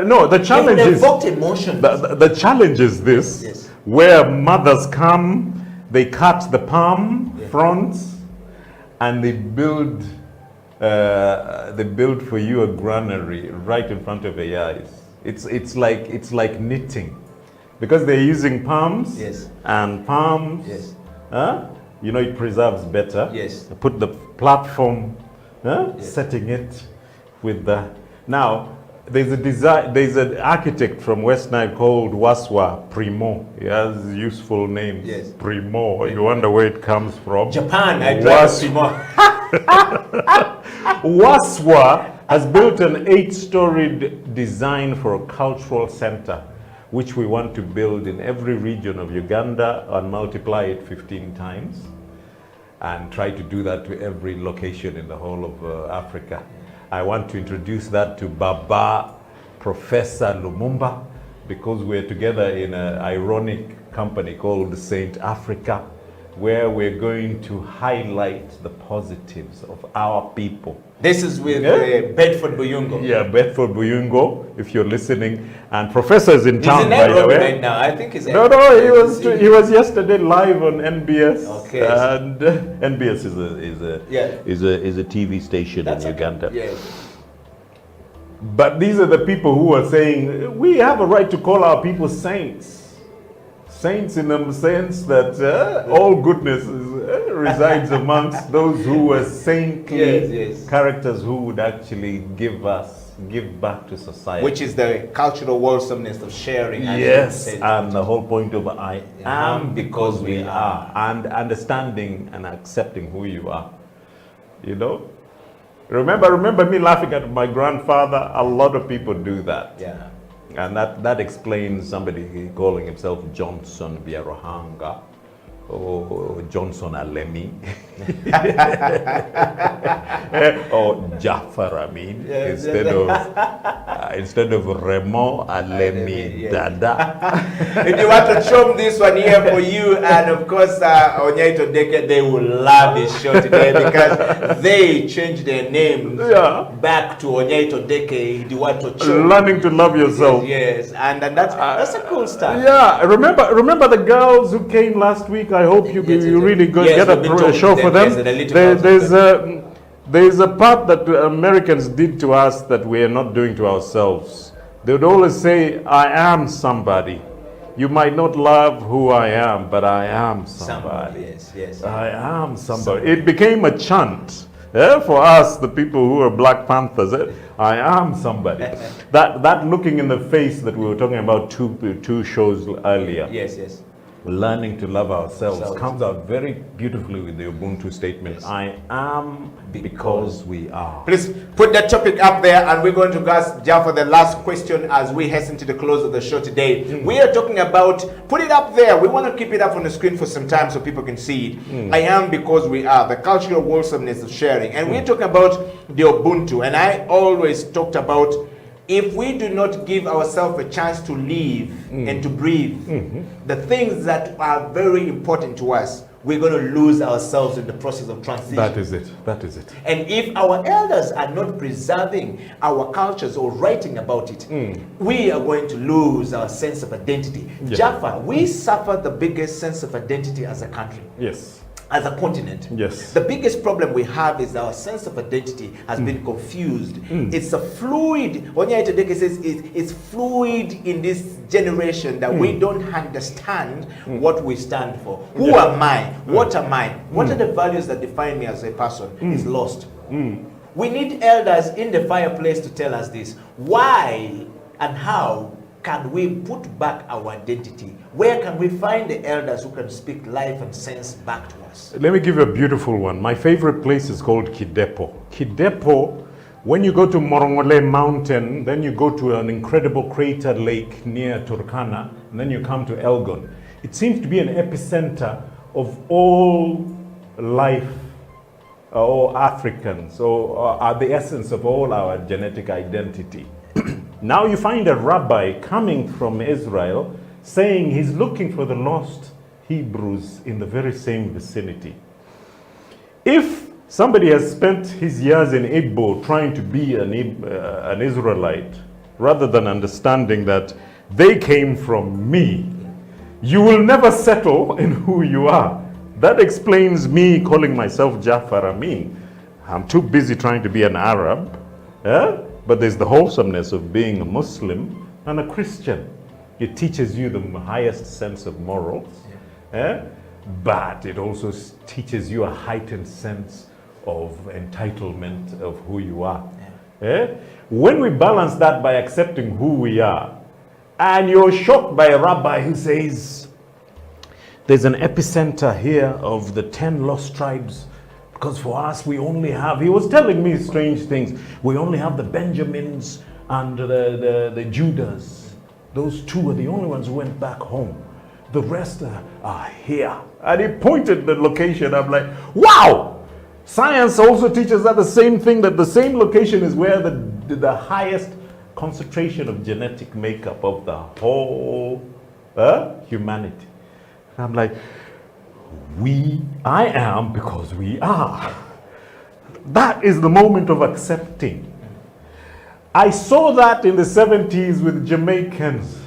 No, the challenge is... emotions. The challenge is this, where mothers come, they cut the palm fronts, and they build for you a granary right in front of your eyes. It's like knitting, because they're using palms and palms. It preserves better. Put the platform, setting it with the. Now, there's an architect from West Nile called Waswa Primo. He has useful names. Primo. You wonder where it comes from. Japan. I drive Primo. Waswa has built an 8-storied design for a cultural center which we want to build in every region of Uganda and multiply it 15 times and try to do that to every location in the whole of Africa. I want to introduce that to Baba Professor Lumumba, because we're together in an ironic company called Saint Africa, where we're going to highlight the positives of our people. This is with Bedford Buyungo. Yeah, Bedford Buyungo, if you're listening. And Professor is in town, by the way. Right now. I think he's No, he was yesterday live on NBS. Okay. And NBS is a TV station in Uganda. Yeah. But these are the people who are saying, we have a right to call our people saints. Saints in the sense that all goodness resides amongst those who were saintly characters who would actually give back to society. Which is the cultural wholesomeness of sharing. Yes, and the whole point of I am because we are. And understanding and accepting who you are. You know? Remember me laughing at my grandfather? A lot of people do that. Yeah. And that explains somebody calling himself Johnson Biarohanga or Johnson Alemi or Jafar Amin instead of Remo Alemi Dada. If you want to chum this one here for you, and of course Onyaito Deke, they will love this show today because they changed their names back to Onyaito Deke. Learning to love yourself. Yes, and that's a cool stuff. Yeah, remember the girls who came last week. I hope you really get a show for them. There's a part that Americans did to us that we are not doing to ourselves. They would always say, I am somebody. You might not love who I am, but I am somebody. Yes. I am somebody. It became a chant for us, the people who are Black Panthers. I am somebody. that looking in the face that we were talking about two shows earlier. Yes. Learning to love ourselves comes out very beautifully with the Ubuntu statement. Yes. I am because we are. Please put that topic up there, and we're going to ask Jaffa the last question as we hasten to the close of the show today. We are talking about, put it up there. We want to keep it up on the screen for some time so people can see it. I am because we are, the cultural wholesomeness of sharing. And we're talking about the Ubuntu. And I always talked about, if we do not give ourselves a chance to live and to breathe, the things that are very important to us, we're going to lose ourselves in the process of transition. That is it. And if our elders are not preserving our cultures or writing about it, we are going to lose our sense of identity. Yeah. Jaffa, we suffer the biggest sense of identity as a country. Yes. As a continent. Yes. The biggest problem we have is our sense of identity has been confused. It's a fluid, Onyaito Deke says it's fluid in this generation that we don't understand what we stand for. Who am I? What am I? What are the values that define me as a person? Is lost. We need elders in the fireplace to tell us this. Why and how can we put back our identity? Where can we find the elders who can speak life and sense back to us? Let me give you a beautiful one. My favorite place is called Kidepo. Kidepo, when you go to Morongole Mountain, then you go to an incredible crater lake near Turkana, and then you come to Elgon. It seems to be an epicenter of all life, all Africans, or the essence of all our genetic identity. Now you find a rabbi coming from Israel saying he's looking for the lost Hebrews in the very same vicinity. If somebody has spent his years in Igbo trying to be an Israelite, rather than understanding that they came from me, you will never settle in who you are. That explains me calling myself Jafar Amin. I'm too busy trying to be an Arab. But there's the wholesomeness of being a Muslim and a Christian. It teaches you the highest sense of morals, but it also teaches you a heightened sense of entitlement of who you are. When we balance that by accepting who we are, and you're shocked by a rabbi who says, there's an epicenter here of the 10 lost tribes, because for us, we only have, he was telling me strange things. We only have the Benjamins and the Judahs. Those two are the only ones who went back home. The rest are here. And he pointed the location. I'm like, wow! Science also teaches that the same thing, that the same location is where the highest concentration of genetic makeup of the whole humanity. And I'm like, I am because we are. That is the moment of accepting. I saw that in the 70s with Jamaicans.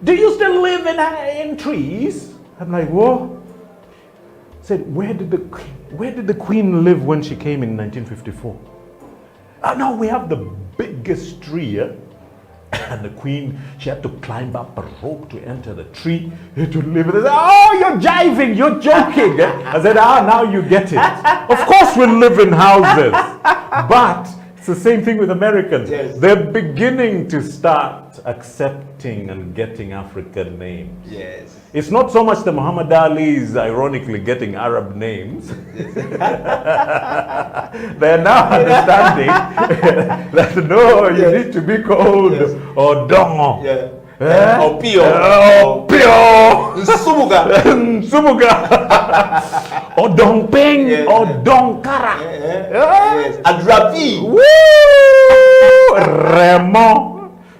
Do you still live in trees? I'm like, what? Said, where did the Queen live when she came in 1954? Oh no, we have the biggest tree. And the Queen, she had to climb up a rope to enter the tree to live. They said, oh, you're jiving, you're joking. I said, now you get it. Of course we live in houses. But it's the same thing with Americans. Yes. They're beginning to start accepting and getting African names. Yes. It's not so much the Muhammad Ali's ironically getting Arab names. They're now understanding that no, you need to be called Odongo. Opio. Nsumuga. Odongpeng. Odonkara. Yes. Adrapi. Woo! Remo.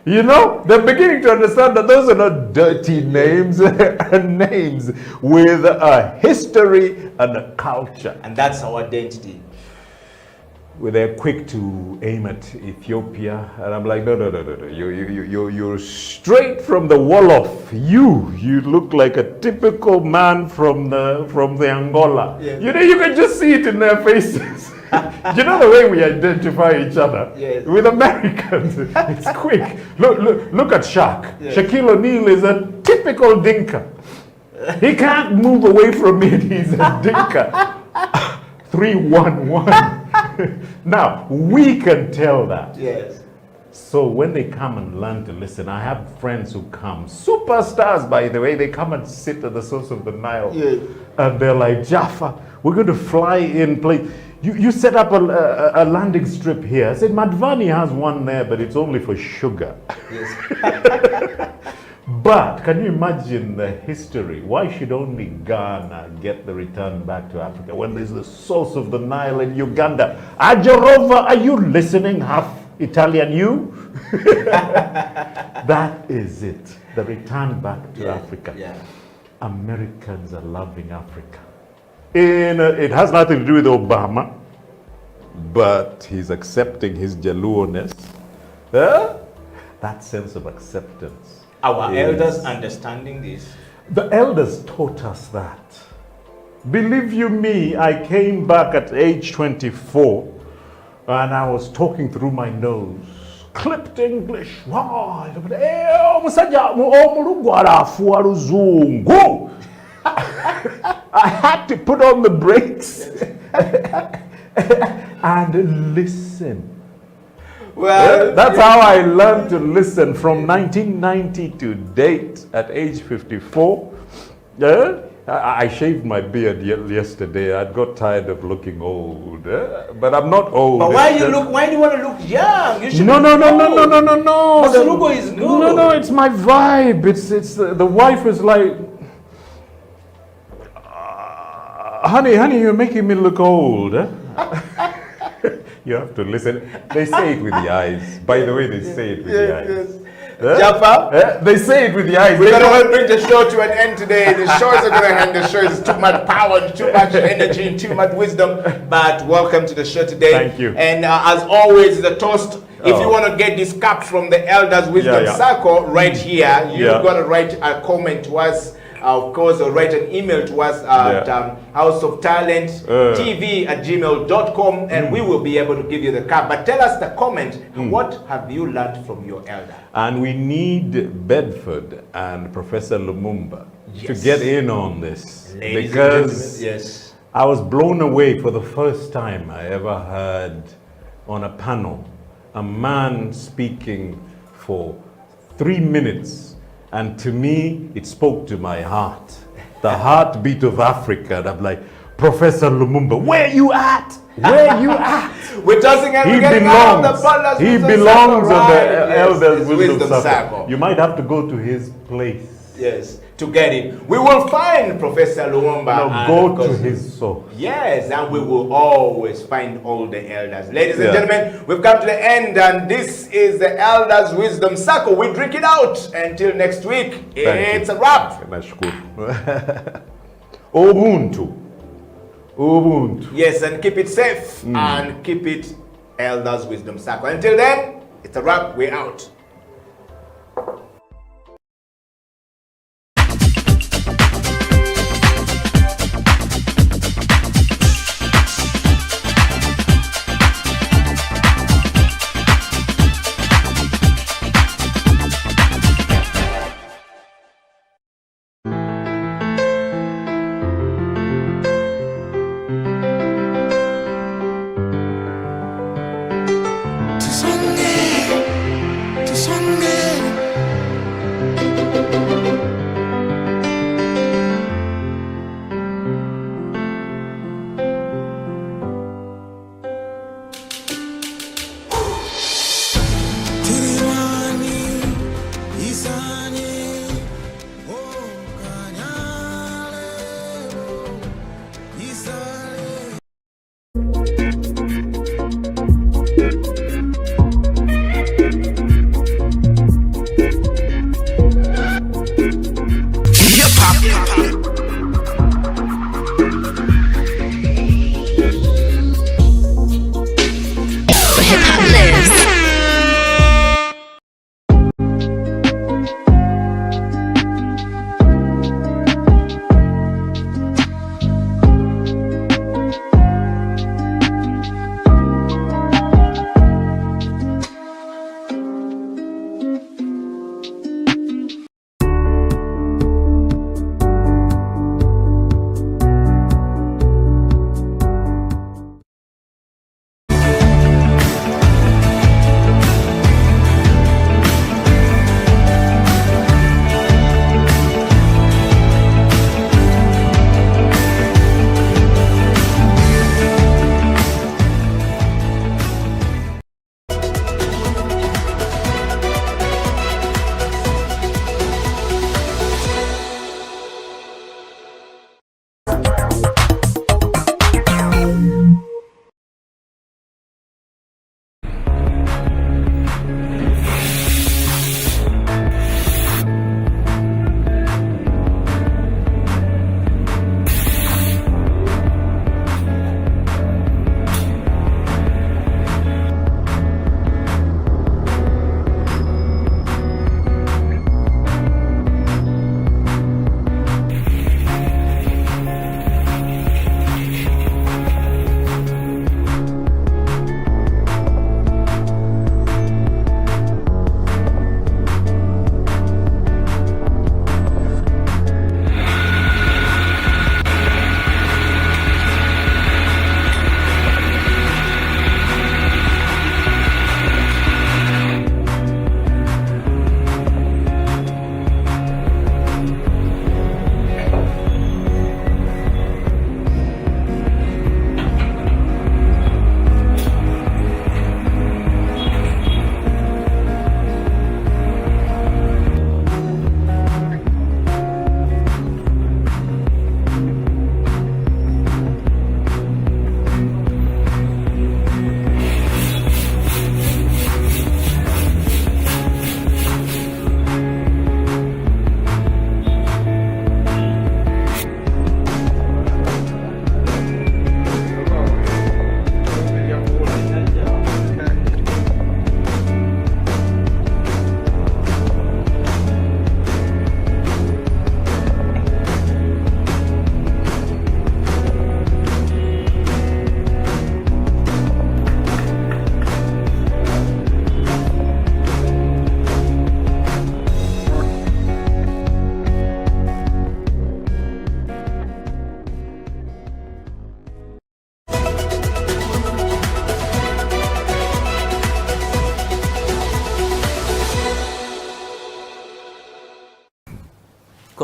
You know, they're beginning to understand that those are not dirty names, names with a history and a culture. And that's our identity. They're quick to aim at Ethiopia, and I'm like, no. You're straight from the Wolof. You look like a typical man from the Angola. Yes. You know, you can just see it in their faces. You know the way we identify each other? Yes. With Americans, it's quick. Look at Shaq. Yes. Shaquille O'Neal is a typical Dinka. He can't move away from it. He's a Dinka. 3-1-1. Now, we can tell that. Yes. So when they come and learn to listen, I have friends who come, superstars by the way, they come and sit at the source of the Nile. Yes. And they're like, Jaffa, we're going to fly in place. You set up a landing strip here. I said, Madvani has one there, but it's only for sugar. Yes. But can you imagine the history? Why should only Ghana get the return back to Africa when there's the source of the Nile in Uganda? Ajarova, are you listening? Half Italian you? That is it. The return back to Africa. Yeah. Americans are loving Africa. It has nothing to do with Obama, but he's accepting his Jaluo-ness. That sense of acceptance. Our elders understanding this. The elders taught us that. Believe you me, I came back at age 24 and I was talking through my nose. Clipped English. I had to put on the brakes and listen. Well, that's how I learned to listen from 1990 to date at age 54. I shaved my beard yesterday. I got tired of looking old, but I'm not old. But why do you want to look young? You should No. Masulugo is good. No, it's my vibe. It's the wife is like, honey, you're making me look old. You have to listen. They say it with the eyes. By the way, they say it with the eyes. Jaffa? They say it with the eyes. We're going to bring the show to an end today. The show is going to end. The show is too much power, too much energy, and too much wisdom. But welcome to the show today. Thank you. And as always, the toast. If you want to get this cup from the Elders Wisdom Circle right here, you're going to write a comment to us. Of course, or write an email to us at houseoftalenttv@gmail.com, and we will be able to give you the cup. But tell us the comment. What have you learned from your elder? And we need Bedford and Professor Lumumba to get in on this. Ladies because and gentlemen, I was blown away for the first time I ever heard on a panel a man speaking for 3 minutes. And to me, it spoke to my heart, the heartbeat of Africa. And I'm like, Professor Lumumba, where you at? Where you at? We're tossing and He getting out of the belongs. Elders He Wisdom belongs Circle, on the right? Yes, Elders it's Wisdom Circle. Circle. You might have to go to his place. Yes, to get him. We will find Professor Lumumba. No, and go of course, to his source. Yes, and we will always find all the elders. Ladies and Yeah. gentlemen, we've come to the end, and this is the Elders Wisdom Circle. We drink it out. Until next week, it's a wrap. Ubuntu. Ubuntu. Yes, and keep it safe and keep it Elders Wisdom Circle. Until then, it's a wrap. We're out.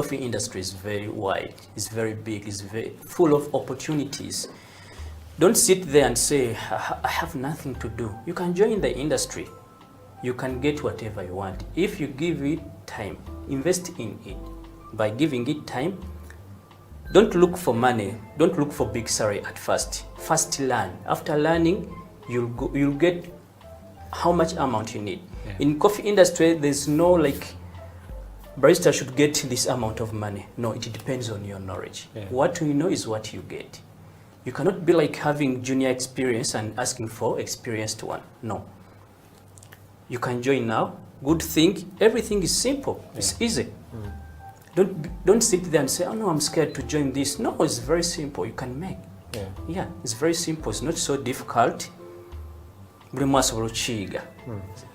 coffee industry is very wide, it's very big, it's very full of opportunities. Don't sit there and say, I have nothing to do. You can join the industry. You can get whatever you want. If you give it time, invest in it. By giving it time, don't look for money. Don't look for big salary at first. First learn. After learning, you'll get how much amount you need. Yeah. In coffee industry, there's no like, barista should get this amount of money. No, it depends on your knowledge. Yeah. What you know is what you get. You cannot be like having junior experience and asking for experienced one. No. You can join now. Good thing, everything is simple. Yeah. It's easy. Don't sit there and say, oh no, I'm scared to join this. No, it's very simple. You can make. Yeah, it's very simple. It's not so difficult.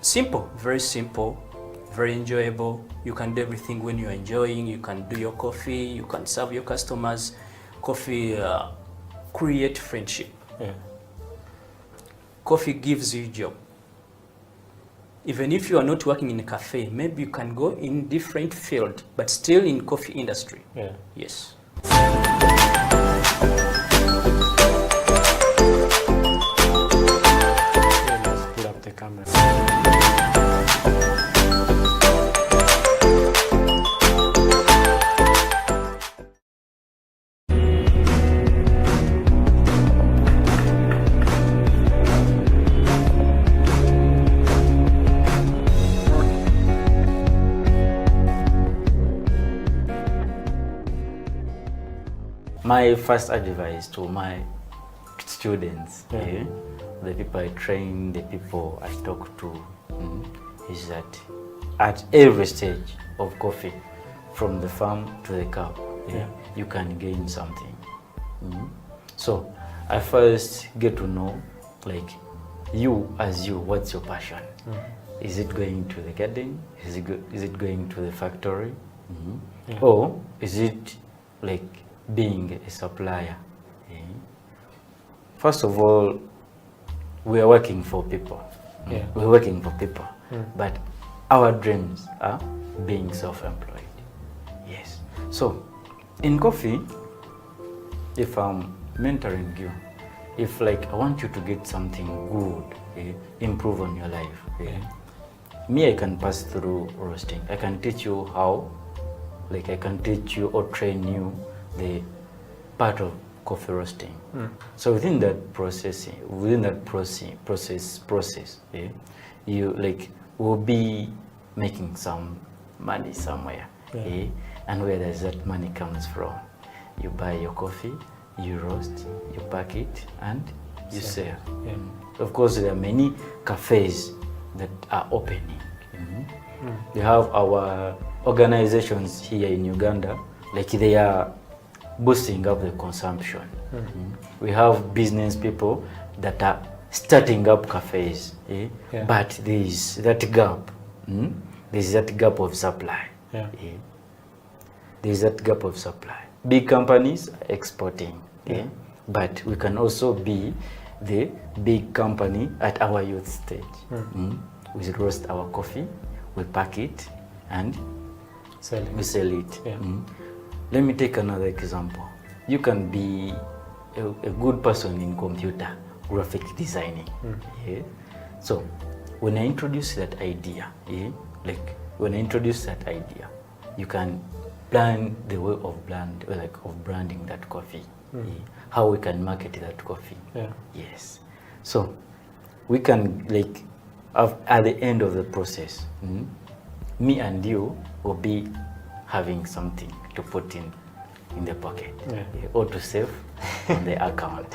Simple, very simple, very enjoyable. You can do everything when you're enjoying. You can do your coffee. You can serve your customers. Coffee create friendship. Yeah. Coffee gives you a job. Even if you are not working in a cafe, maybe you can go in different field, but still in coffee industry. Yeah. Yes. Let's put up the camera. My first advice to my students, the people I train, the people I talk to, is that at every stage of coffee, from the farm to the cup, you can gain something. So I first get to know, like, you as you, what's your passion? Is it going to the garden? Is it going to the factory? Or is it like being a supplier? First of all, we are working for people. We're working for people. But our dreams are being self-employed. Yes. So in coffee, if I'm mentoring you, if like I want you to get something good, improve on your life, me, I can pass through roasting. I can teach you how, like I can teach you or train you the part of coffee roasting. So within that process, you like will be making some money somewhere. And where does that money comes from? You buy your coffee, you roast, you pack it, and you sell. Of course, there are many cafes that are opening. We have our organizations here in Uganda, like they are boosting up the consumption. We have business people that are starting up cafes, but there is that gap. There's that gap of supply. There's that gap of supply. Big companies are exporting, but we can also be the big company at our youth stage. We roast our coffee, we pack it, and we sell it. Let me take another example. You can be a good person in computer, graphic designing. So when I introduce that idea, you can plan the way of branding that coffee, how we can market that coffee. Yes. So we can at the end of the process, me and you will be having something to put in the pocket, or to save on the account.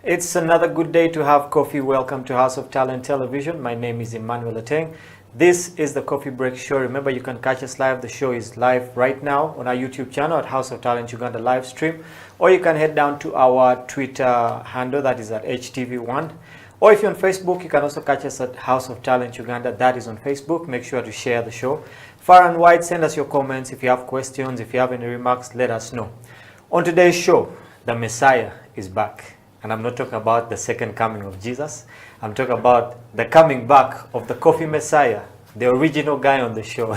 It's another good day to have coffee. Welcome to House of Talent Television. My name is Emmanuel Ateng. This is the Coffee Break Show. Remember, you can catch us live. The show is live right now on our YouTube channel at House of Talent Uganda live stream, or you can head down to our Twitter handle, that is at HTV1, Or if you're on Facebook, you can also catch us at House of Talent Uganda. That is on Facebook. Make sure to share the show. Far and wide, send us your comments. If you have questions, if you have any remarks, let us know. On today's show, the Messiah is back. And I'm not talking about the second coming of Jesus. I'm talking about the coming back of the Coffee Messiah, the original guy on the show.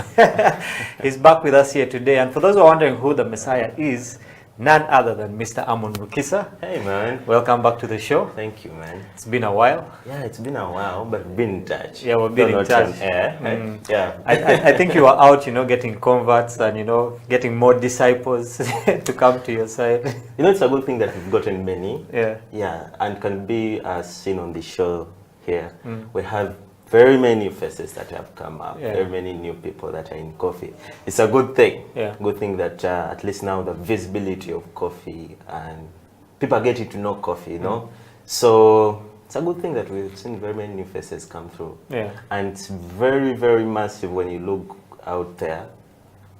He's back with us here today. And for those who are wondering who the Messiah is, none other than Mr. Amon Rukisa. Hey man. Welcome back to the show. Thank you, man. It's been a while. Yeah, it's been a while, but we've been in touch. Yeah, we've been in touch. On air. Yeah. I think you are out, getting converts and, getting more disciples to come to your side. It's a good thing that we've gotten many. Yeah. Yeah, and can be seen on the show here. We have very many faces that have come up, very many new people that are in coffee. It's a good thing. Yeah. Good thing that at least now the visibility of coffee and people are getting to know coffee, So it's a good thing that we've seen very many new faces come through. Yeah. And it's very, very massive when you look out there.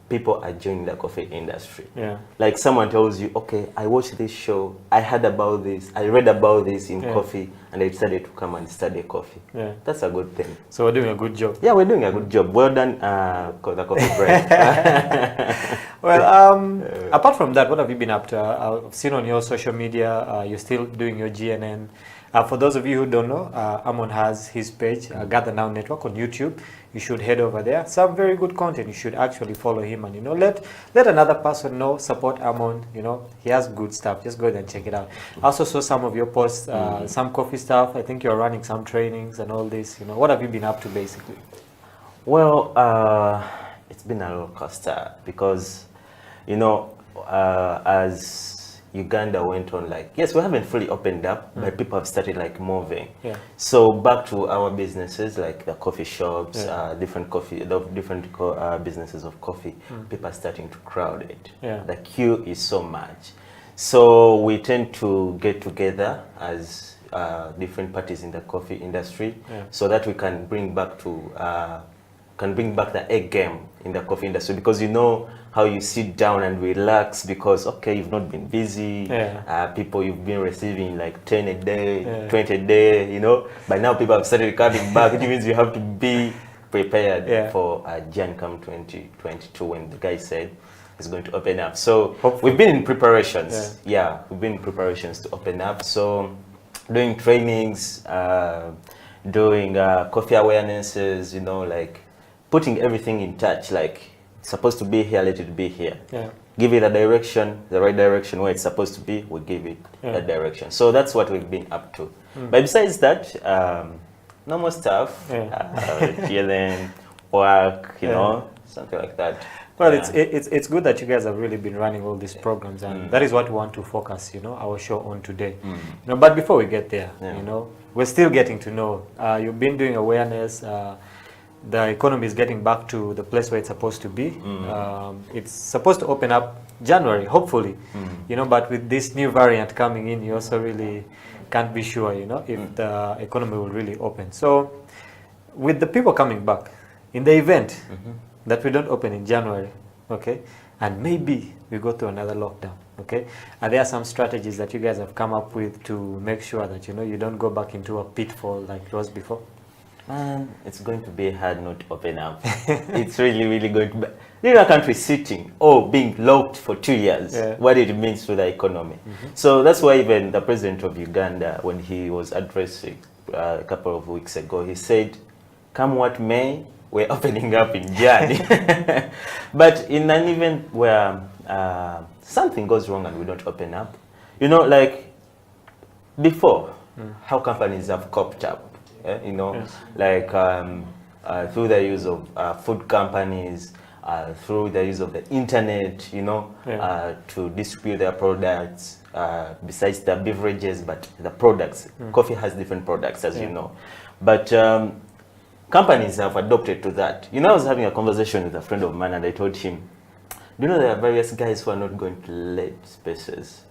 People are joining the coffee industry. Yeah. Like someone tells you, okay, I watched this show, I heard about this, I read about this in coffee, and I decided to come and study coffee. Yeah. That's a good thing. So we're doing a good job. Yeah, we're doing a good job. Well done, the coffee break. Well, apart from that, what have you been up to? I've seen on your social media, you're still doing your GNN. For those of you who don't know, Amon has his page, Gather Now Network on YouTube. You should head over there. Some very good content. You should actually follow him and let another person know. Support Amon. He has good stuff. Just go there and check it out. I also saw some of your posts, some coffee stuff. I think you're running some trainings and all this. What have you been up to basically? Well, it's been a roller coaster because, as Uganda went on, yes, we haven't fully opened up, but people have started moving. Yeah. So back to our businesses, like the coffee shops, different businesses of coffee, people are starting to crowd it. Yeah. The queue is so much. So we tend to get together as different parties in the coffee industry, so that we can bring back the egg game in the coffee industry, because how you sit down and relax because you've not been busy. People you've been receiving 10 a day, 20 a day, but now people have started coming back. It means you have to be prepared for Jan come 2022 when the guy said it's going to open up. So hopefully. We've been in preparations. We've been in preparations to open up. So doing trainings, doing coffee awarenesses, putting everything in touch, it's supposed to be here, let it be here. Give it a direction, the right direction where it's supposed to be, we give it that direction. So that's what we've been up to. But besides that, normal stuff, chilling, work, something like that. Well, it's good that you guys have really been running all these programs, and that is what we want to focus, our show on today. But before we get there, we're still getting to know. You've been doing awareness. The economy is getting back to the place where it's supposed to be. It's supposed to open up January, hopefully. But with this new variant coming in, you also really can't be sure, if the economy will really open. So, with the people coming back, in the event that we don't open in January, and maybe we go through another lockdown, are there some strategies that you guys have come up with to make sure that, you don't go back into a pitfall like it was before? Man, it's going to be hard not to open up. It's really, really going to be. A country sitting or being locked for 2 years, what it means to the economy. So that's why even the president of Uganda, when he was addressing a couple of weeks ago, he said, come what may, we're opening up in Jan. But in an event where something goes wrong and we don't open up, before, how companies have coped up. Through the use of food companies, through the use of the internet, to distribute their products, besides the beverages, but the products. Coffee has different products, as you know. But companies have adopted to that. I was having a conversation with a friend of mine and I told him, do you know there are various guys who are not going to let spaces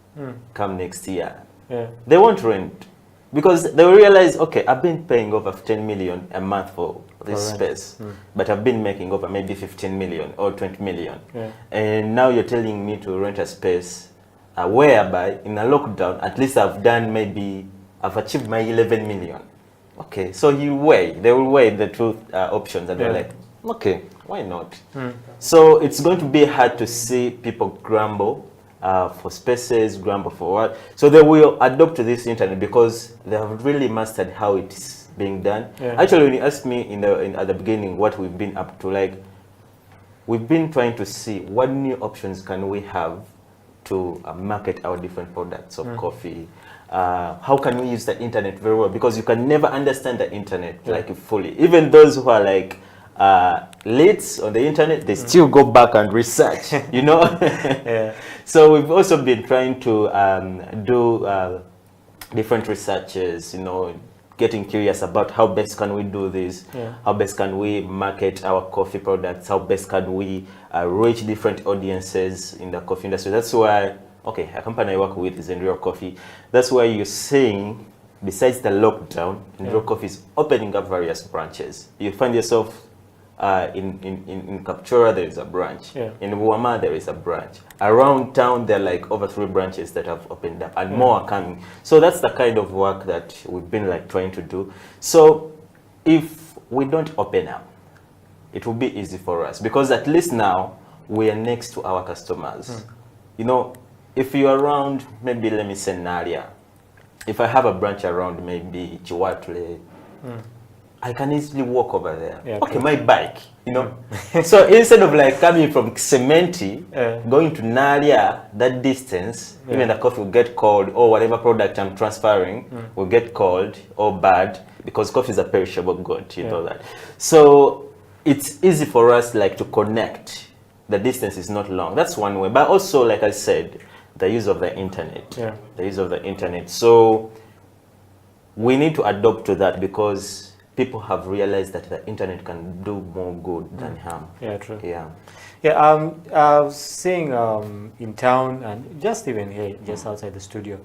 come next year? They won't rent. Because they will realize, I've been paying over 10 million a month for this space, but I've been making over maybe 15 million or 20 million. And now you're telling me to rent a space whereby in a lockdown, at least I've achieved my 11 million. okay, so they will weigh the two options, and they're like, okay, why not? So it's going to be hard to see people grumble for spaces, grumble for what. So they will adopt to this internet because they have really mastered how it's being done. Actually, when you asked me at the beginning what we've been up to, like, we've been trying to see what new options can we have to market our different products of coffee. How can we use the internet very well? Because you can never understand the internet like fully. Even those who are like leads on the internet, they still go back and research, you know. So we've also been trying to do different researches, you know, getting curious about how best can we do this, how best can we market our coffee products, how best can we reach different audiences in the coffee industry. That's why, okay, a company I work with is Enduro Coffee. That's why you're seeing, besides the lockdown, Enduro Coffee is opening up various branches. You find yourself in Kapchora, there is a branch. In Buama, there is a branch. Around town, there are like over 3 branches that have opened up, and more are coming. So that's the kind of work that we've been like trying to do. So if we don't open up, it will be easy for us, because at least now we are next to our customers. You know, if you're around, maybe let me say Naria, if I have a branch around maybe Chiwatle, I can easily walk over there. Okay, my bike, you know. So instead of like coming from Cementi, going to Naria, that distance, even the coffee will get cold, or whatever product I'm transferring will get cold or bad, because coffee is a perishable good, you know that. So it's easy for us like to connect. The distance is not long. That's one way. But also, like I said, the use of the internet. The use of the internet. So we need to adopt to that, because people have realized that the internet can do more good than harm. Yeah, true. Yeah. Yeah, I was seeing in town, and just even here, just outside the studio,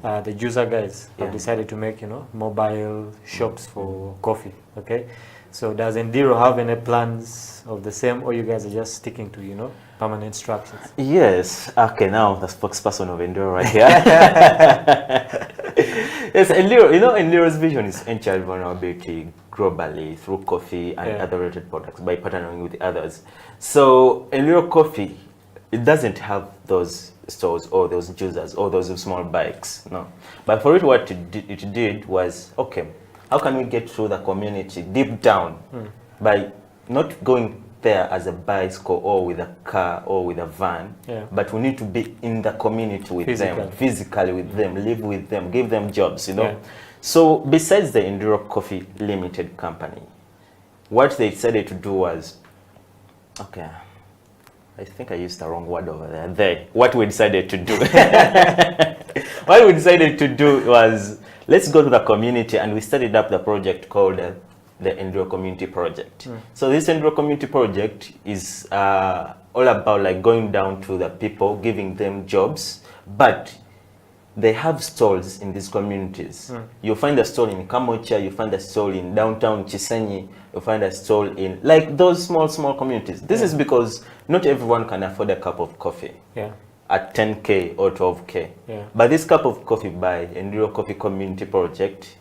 the juicer guys have decided to make, you know, mobile shops for coffee. Okay, so does Enduro have any plans of the same, or you guys are just sticking to, you know, permanent structures? Yes. Okay, now the spokesperson of Enduro right here. Yes, Enduro, you know, Enduro's vision is end child vulnerability globally through coffee and other related products by partnering with others. So Enduro Coffee, it doesn't have those stores or those juicers or those small bikes, no. But for it, what it did was, okay, how can we get through the community deep down by not going there as a bicycle or with a car or with a van, but we need to be in the community with them, physically with them, live with them, give them jobs, you know. So besides the Enduro Coffee Limited company, what they decided to do was, okay, I think I used the wrong word over there. What we decided to do, what we decided to do was, let's go to the community, and we started up the project called the Enduro Community Project. So this Enduro Community Project is all about like going down to the people, giving them jobs, but they have stalls in these communities. You'll find a stall in Kamocha, you find a stall in downtown Chisenyi, you'll find a stall in like those small communities. This is because not everyone can afford a cup of coffee at 10K or 12K. But this cup of coffee by Enduro Coffee Community Project,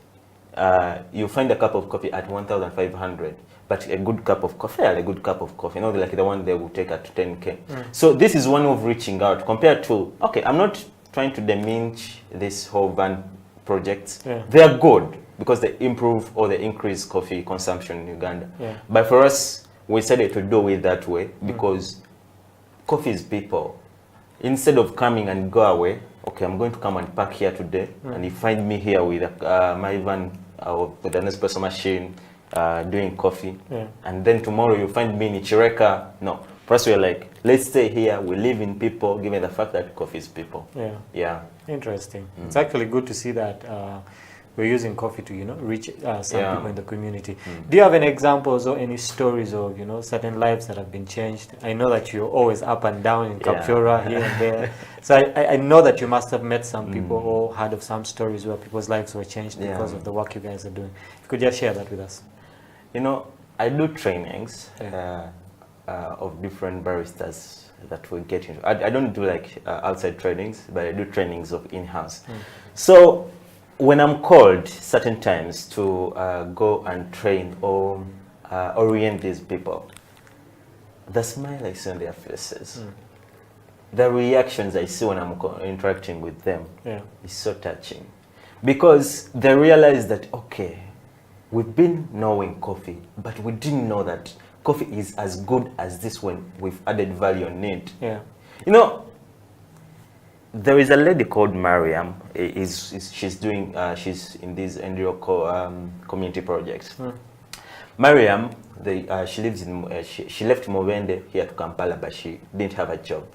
you find a cup of coffee at 1,500, but a good cup of coffee, not like the one they will take at 10K. So this is one of reaching out compared to, okay, I'm not trying to diminish this whole van projects. They are good because they improve or they increase coffee consumption in Uganda. But for us, we decided to do it that way because coffee is people. Instead of coming and go away, okay, I'm going to come and park here today, and you find me here with my van with an espresso machine doing coffee, and then tomorrow you find me in Chireka. No, first we're like, let's stay here, we live in people, given the fact that coffee is people. Interesting. It's actually good to see that we're using coffee to, you know, reach some people in the community. Do you have any examples or any stories of, you know, certain lives that have been changed? I know that you're always up and down in Kapchora here and there. So I know that you must have met some people or heard of some stories where people's lives were changed because of the work you guys are doing. If you could just share that with us. You know, I do trainings of different baristas that we get into. I don't do like outside trainings, but I do trainings of in-house. So when I'm called certain times to go and train or orient these people, the smile I see on their faces, the reactions I see when I'm interacting with them is so touching. Because they realize that, okay, we've been knowing coffee, but we didn't know that coffee is as good as this when we've added value on it. Yeah. You know, there is a lady called Mariam. She's in these NGO community projects. Mariam, she lives in she left Mubende here to Kampala, but she didn't have a job.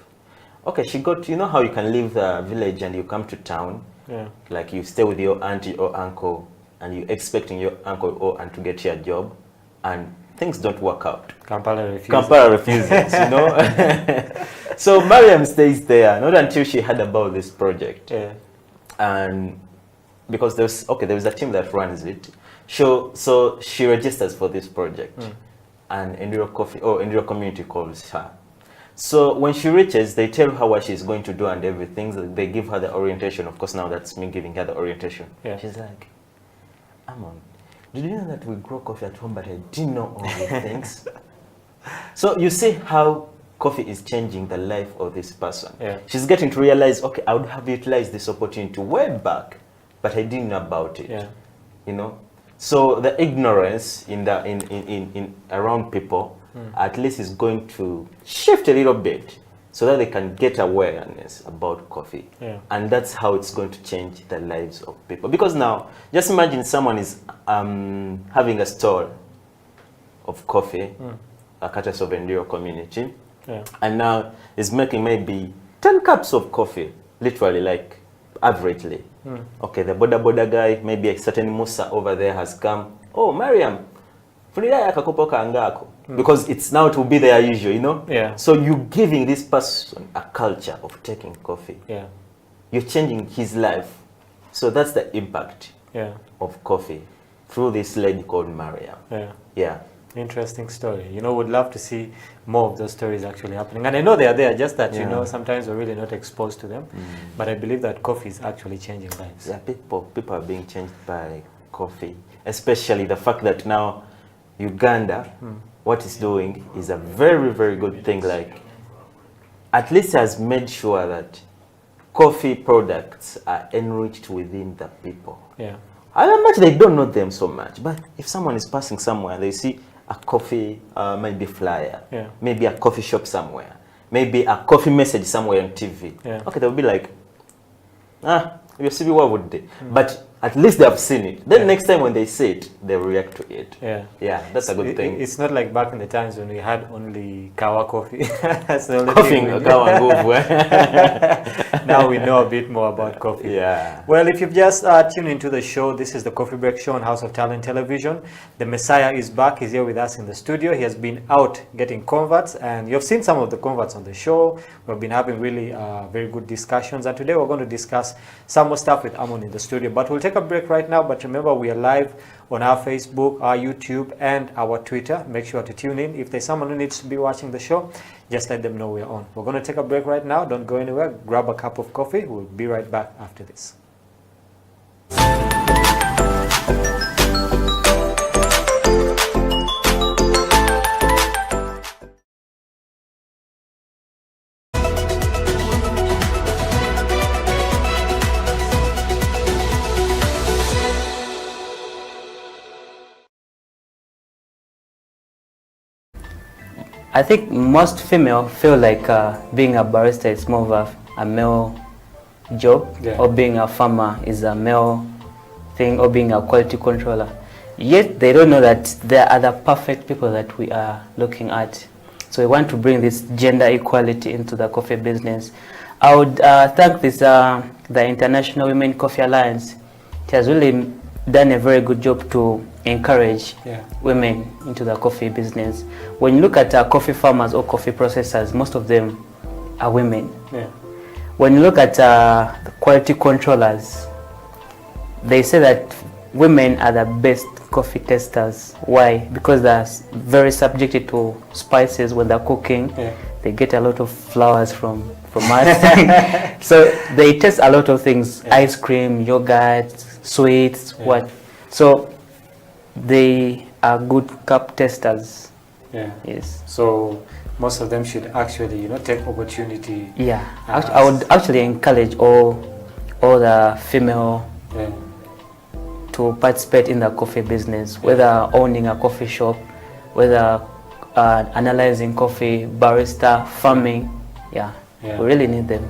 Okay, she got, you know how you can leave the village and you come to town, like you stay with your auntie or uncle, and you're expecting your uncle or aunt to get you a job, and things don't work out. Kampala refuses. Kampala refuses, you know. So Mariam stays there, not until she heard about this project. Yeah. And because there was a team that runs it. So she registers for this project. And Enduro Community calls her. So when she reaches, they tell her what she's going to do and everything. They give her the orientation. Of course, now that's me giving her the orientation. Yeah. She's like, Amon, did you know that we grow coffee at home, but I didn't know all these things? So you see how coffee is changing the life of this person. Yeah. She's getting to realize, okay, I would have utilized this opportunity way back, but I didn't know about it. Yeah. You know? So the ignorance in around people at least is going to shift a little bit so that they can get awareness about coffee. Yeah. And that's how it's going to change the lives of people. Because now, just imagine someone is having a stall of coffee, a courtesy of Enduro Community, and now is making maybe 10 cups of coffee, literally, like averagely. Okay, the boda guy, maybe a certain Musa over there has come. Oh, Mariam, because it's now to be their usual, you know? Yeah. So you're giving this person a culture of taking coffee. Yeah. You're changing his life. So that's the impact of coffee through this lady called Mariam. Yeah. Yeah. Interesting story. You know, would love to see more of those stories actually happening. And I know they are there, just that, you know, sometimes we're really not exposed to them. But I believe that coffee is actually changing lives. Yeah, people are being changed by coffee. Especially the fact that now Uganda, what it's doing is a very, very good thing. Like, at least has made sure that coffee products are enriched within the people. Yeah. How much they don't know them so much, but if someone is passing somewhere, they see a coffee, maybe flyer, maybe a coffee shop somewhere, maybe a coffee message somewhere on TV. Okay, they'll be like, you see, what would they? But at least they have seen it. Then next time when they see it, they react to it. Yeah, that's a good thing. It's not like back in the times when we had only Kawa coffee. That's the only Coffee, thing we Now we know a bit more about coffee. Yeah. Well, if you've just tuned into the show, this is the Coffee Break Show on House of Talent Television. The Messiah is back. He's here with us in the studio. He has been out getting converts, and you've seen some of the converts on the show. We've been having really very good discussions, and today we're going to discuss some more stuff with Amon in the studio. But we'll take a break right now. But remember, we are live on our Facebook, our YouTube, and our Twitter. Make sure to tune in. If there's someone who needs to be watching the show, just let them know we're on. We're going to take a break right now. Don't go anywhere. Grab a cup of coffee. We'll be right back after this. I think most female feel like being a barista is more of a male job, or being a farmer is a male thing, or being a quality controller. Yet they don't know that there are other perfect people that we are looking at. So we want to bring this gender equality into the coffee business. I would thank this the International Women Coffee Alliance. It has really done a very good job to encourage women into the coffee business. When you look at coffee farmers or coffee processors, most of them are women. When you look at the quality controllers, they say that women are the best coffee testers. Why? Because they're very subjected to spices when they're cooking. They get a lot of flowers from us. So they test a lot of things, ice cream, yogurt, sweets, what. So they are good cup testers. Yeah. Yes. So most of them should actually, you know, take opportunity. Yeah. I would actually encourage all the female to participate in the coffee business, whether owning a coffee shop, whether analyzing coffee, barista, farming. Yeah. We really need them.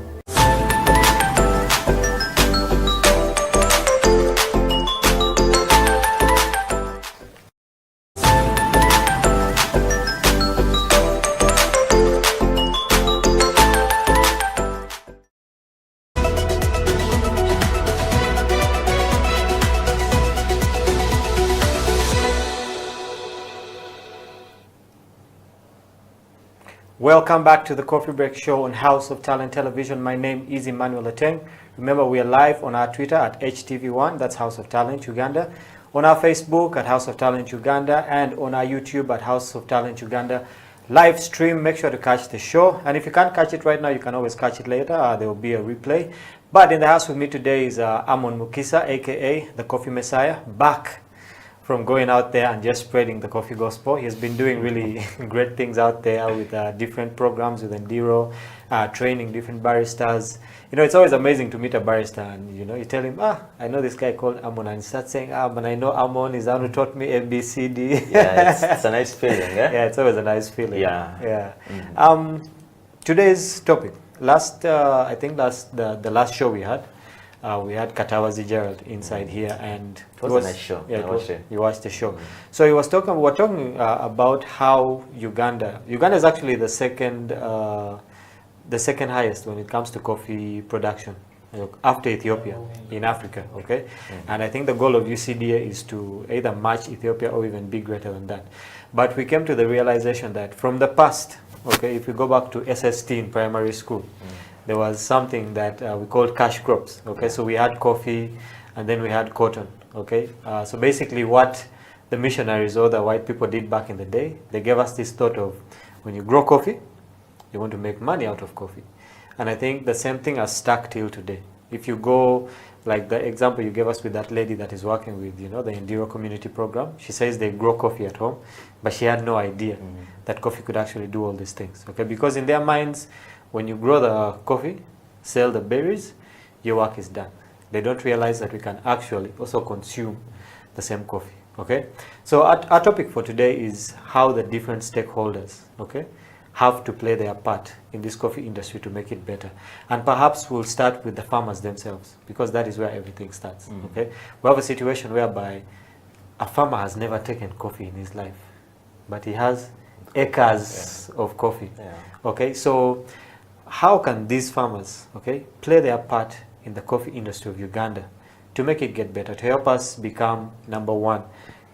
Welcome back to the Coffee Break Show on House of Talent Television. My name is Emmanuel Ateng. Remember, we are live on our Twitter at HTV1, that's House of Talent Uganda, on our Facebook at House of Talent Uganda, and on our YouTube at House of Talent Uganda. Live stream, make sure to catch the show. And if you can't catch it right now, you can always catch it later. There will be a replay. But in the house with me today is Amon Mukisa, aka the Coffee Messiah, back from going out there and just spreading the coffee gospel. He's been doing really great things out there with different programs with Endiro, training different baristas. You know, it's always amazing to meet a barista and, you know, you tell him, I know this guy called Amon, and he starts saying, but I know Amon is the one who taught me ABCD. Yeah, it's a nice feeling, eh? Yeah, it's always a nice feeling. Yeah. Yeah. Mm-hmm. Today's topic, I think the last show we had Katawazi Gerald inside here, and it was a nice show. Yeah, you watched the show. So we're talking about how Uganda is actually the second highest when it comes to coffee production, after Ethiopia in Africa. Okay, and I think the goal of UCDA is to either match Ethiopia or even be greater than that. But we came to the realization that from the past, okay, if we go back to SST in primary school, there was something that we called cash crops. Okay, so we had coffee and then we had cotton. Okay, so basically what the missionaries or the white people did back in the day, they gave us this thought of, when you grow coffee, you want to make money out of coffee. And I think the same thing has stuck till today. If you go, like the example you gave us with that lady that is working with, you know, the Endiro community program, she says they grow coffee at home, but she had no idea that coffee could actually do all these things. Okay, because in their minds, when you grow the coffee, sell the berries, your work is done. They don't realize that we can actually also consume the same coffee. Okay, so our topic for today is how the different stakeholders, okay, have to play their part in this coffee industry to make it better. And perhaps we'll start with the farmers themselves, because that is where everything starts. Okay, we have a situation whereby a farmer has never taken coffee in his life, but he has acres of coffee. Okay, so how can these farmers, okay, play their part in the coffee industry of Uganda to make it get better, to help us become #1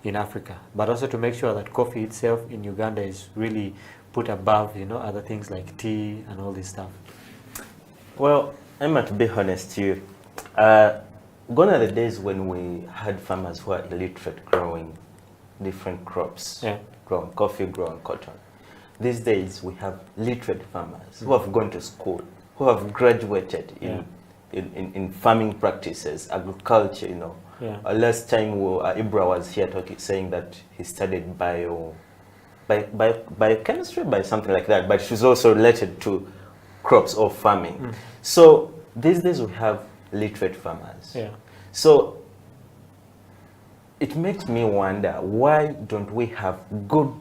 in Africa, but also to make sure that coffee itself in Uganda is really put above, you know, other things like tea and all this stuff? Well, Emma, to be honest to you, gone are the days when we had farmers who are illiterate growing different crops, growing coffee, growing cotton. These days we have literate farmers who have gone to school, who have graduated in farming practices, agriculture, you know. Last time Ibra was here saying that he studied biochemistry, by something like that, but it was also related to crops or farming. So these days we have literate farmers. So it makes me wonder, why don't we have good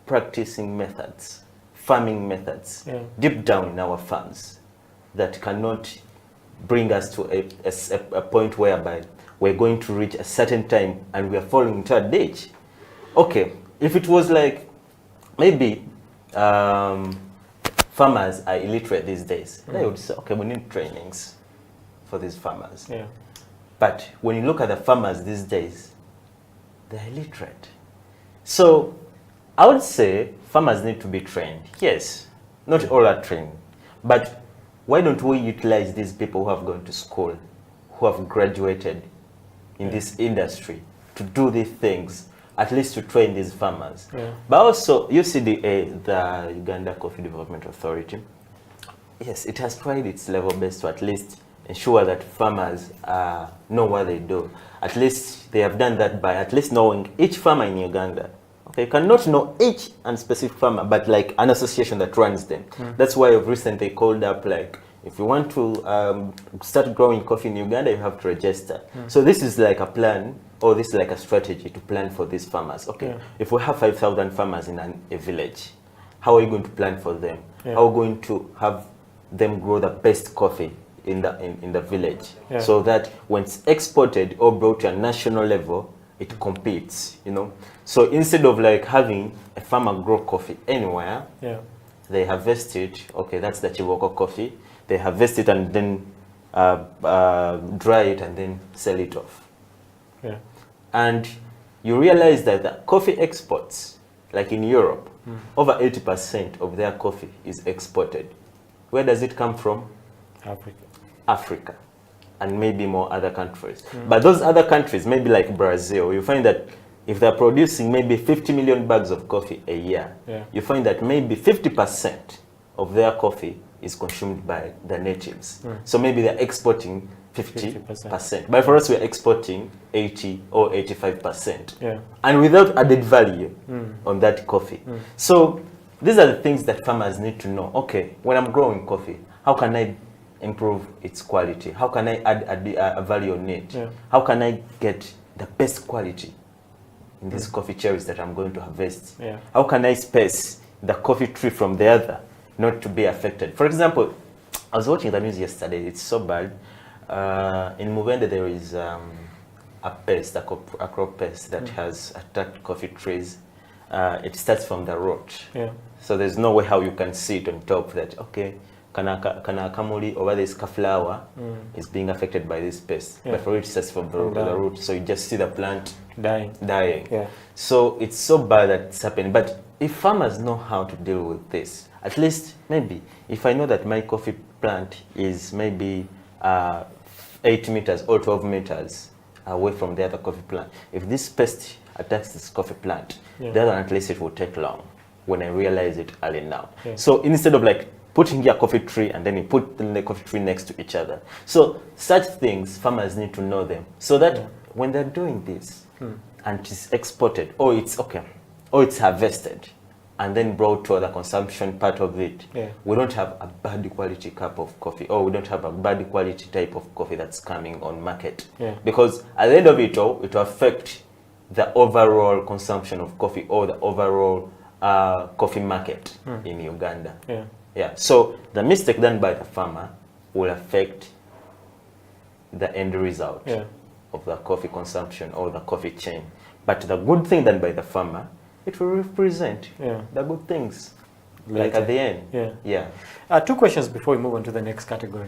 practicing methods, farming methods, deep down in our farms, that cannot bring us to a point whereby we're going to reach a certain time and we are falling into a ditch? Okay, if it was like, maybe farmers are illiterate these days, they would say, okay, we need trainings for these farmers. But when you look at the farmers these days, they're illiterate. So I would say farmers need to be trained. Yes, not all are trained, but why don't we utilize these people who have gone to school, who have graduated in this industry, to do these things, at least to train these farmers? But also UCDA, the Uganda Coffee Development Authority, yes, it has tried its level best to at least ensure that farmers know what they do. At least they have done that by at least knowing each farmer in Uganda. Okay, you cannot know each and specific farmer, but like an association that runs them. That's why I've recently called up, like, if you want to start growing coffee in Uganda, you have to register. So this is like a plan, or this is like a strategy to plan for these farmers. Okay, if we have 5,000 farmers in a village, how are you going to plan for them? How are you going to have them grow the best coffee in the village, so that when it's exported or brought to a national level, it competes, you know? So instead of like having a farmer grow coffee anywhere, they harvest it. Okay, that's the Chiboko coffee. They harvest it and then dry it and then sell it off. And you realize that the coffee exports, like in Europe, over 80% of their coffee is exported. Where does it come from? Africa, and maybe more other countries. But those other countries, maybe like Brazil, you find that if they're producing maybe 50 million bags of coffee a year, you find that maybe 50% of their coffee is consumed by the natives. So maybe they're exporting 50%. But for us, we're exporting 80 or 85%. And without added value on that coffee. So these are the things that farmers need to know. Okay, when I'm growing coffee, how can I improve its quality? How can I add a value on it? How can I get the best quality in these coffee cherries that I'm going to harvest? How can I space the coffee tree from the other, not to be affected? For example, I was watching the news yesterday. It's so bad. In Uganda, there is a pest, a crop pest that has attacked coffee trees. It starts from the root. So there's no way how you can see it on top that, okay, kana kamuli over this flower is being affected by this pest. But for it starts from the root. So you just see the plant dying. So it's so bad that it's happening. But if farmers know how to deal with this, at least maybe if I know that my coffee plant is maybe 8 meters or 12 meters away from the other coffee plant, if this pest attacks this coffee plant, the other at least it will take long when I realize it early now. So instead of like putting here a coffee tree and then you put the coffee tree next to each other. So such things, farmers need to know them, so that when they're doing this and it's exported, or it's harvested and then brought to the consumption part of it, we don't have a bad quality cup of coffee, or we don't have a bad quality type of coffee that's coming on market. Because at the end of it all, it will affect the overall consumption of coffee, or the overall coffee market in Uganda. So the mistake done by the farmer will affect the end result of the coffee consumption or the coffee chain. But the good thing done by the farmer, it will represent the good things, like at the end. 2 questions before we move on to the next category.